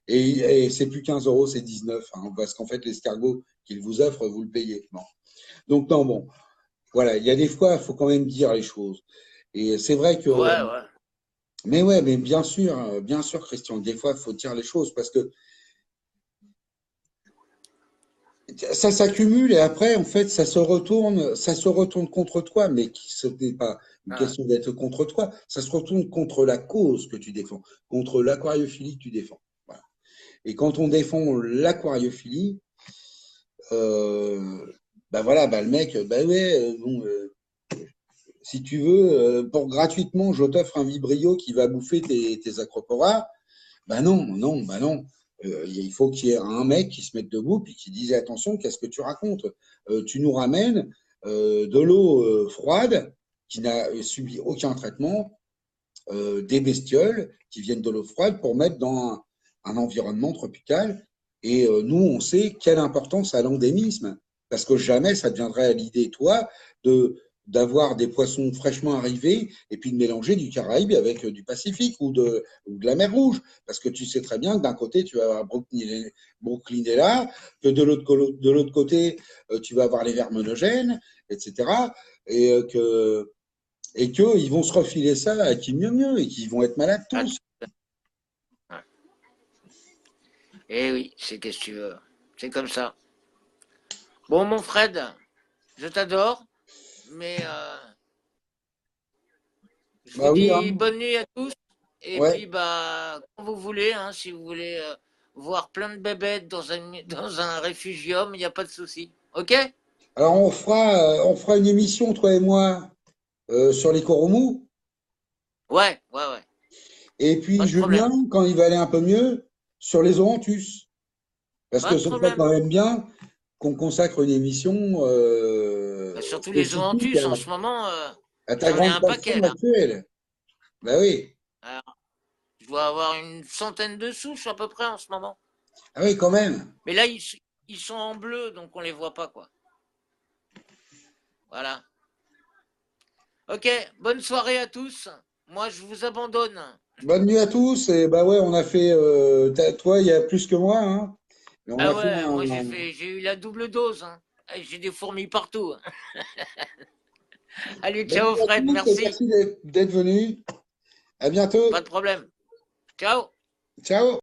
Et c'est plus 15 euros, c'est 19, hein, parce qu'en fait, l'escargot qu'il vous offre, vous le payez. Bon. Donc, non, bon, voilà, il y a des fois, il faut quand même dire les choses. Et c'est vrai que, Ouais, ouais. mais ouais, mais bien sûr, Christian, des fois, il faut dire les choses parce que ça s'accumule et après, en fait, ça se retourne contre toi, mais ce n'est pas une Ouais. question d'être contre toi, ça se retourne contre la cause que tu défends, contre l'aquariophilie que tu défends. Voilà. Et quand on défend l'aquariophilie, bah voilà, bah le mec, bah ouais, bon, si tu veux, pour gratuitement, je t'offre un vibrio qui va bouffer tes acroporas. Bah non, non, bah non. Il faut qu'il y ait un mec qui se mette debout puis qui dise attention, qu'est-ce que tu racontes? Tu nous ramènes de l'eau froide qui n'a subi aucun traitement, des bestioles qui viennent de l'eau froide pour mettre dans un environnement tropical. Et nous, on sait quelle importance a l'endémisme, parce que jamais ça deviendrait à l'idée, toi, de d'avoir des poissons fraîchement arrivés et puis de mélanger du Caraïbe avec du Pacifique ou de la mer Rouge. Parce que tu sais très bien que d'un côté, tu vas avoir Brooklyn est là, que de l'autre côté, tu vas avoir les vermenogènes, etc. Et qu'ils vont se refiler ça à qui mieux mieux et qu'ils vont être malades Ah, tous. ouais. Eh oui, c'est qu'est-ce que tu veux. C'est comme ça. Bon, mon Fred, je t'adore, mais je vous Bah oui, hein. dis bonne nuit à tous. Et Ouais. puis, bah, quand vous voulez, hein, si vous voulez voir plein de bébêtes dans un réfugium, il n'y a pas de souci. OK? Alors on fera une émission, toi et moi, sur les coromous. Ouais, ouais, ouais. Et Pas puis de problème. Julien, quand il va aller un peu mieux, sur les Orantus. Parce Pas que de ce serait problème. quand même bien qu'on consacre une émission Bah, surtout les spécifique Orantus, en ce moment, à ta j'en ai grande un paquet passion là. actuelle. Bah oui. Alors, je dois avoir une centaine de souches à peu près en ce moment. Ah oui, quand même. Mais là, ils sont en bleu, donc on les voit pas, quoi. Voilà. Ok, bonne soirée à tous. Moi, je vous abandonne. Bonne nuit à tous. Et bah ouais, on a fait. Toi, il y a plus que moi, hein. Mais on Ah a fait ouais, moi un. j'ai eu la double dose, hein. J'ai des fourmis partout. Allez, Bonne ciao nuit à Fred, tous et merci. merci d'être venus. À Pas bientôt. de problème. Ciao. Ciao.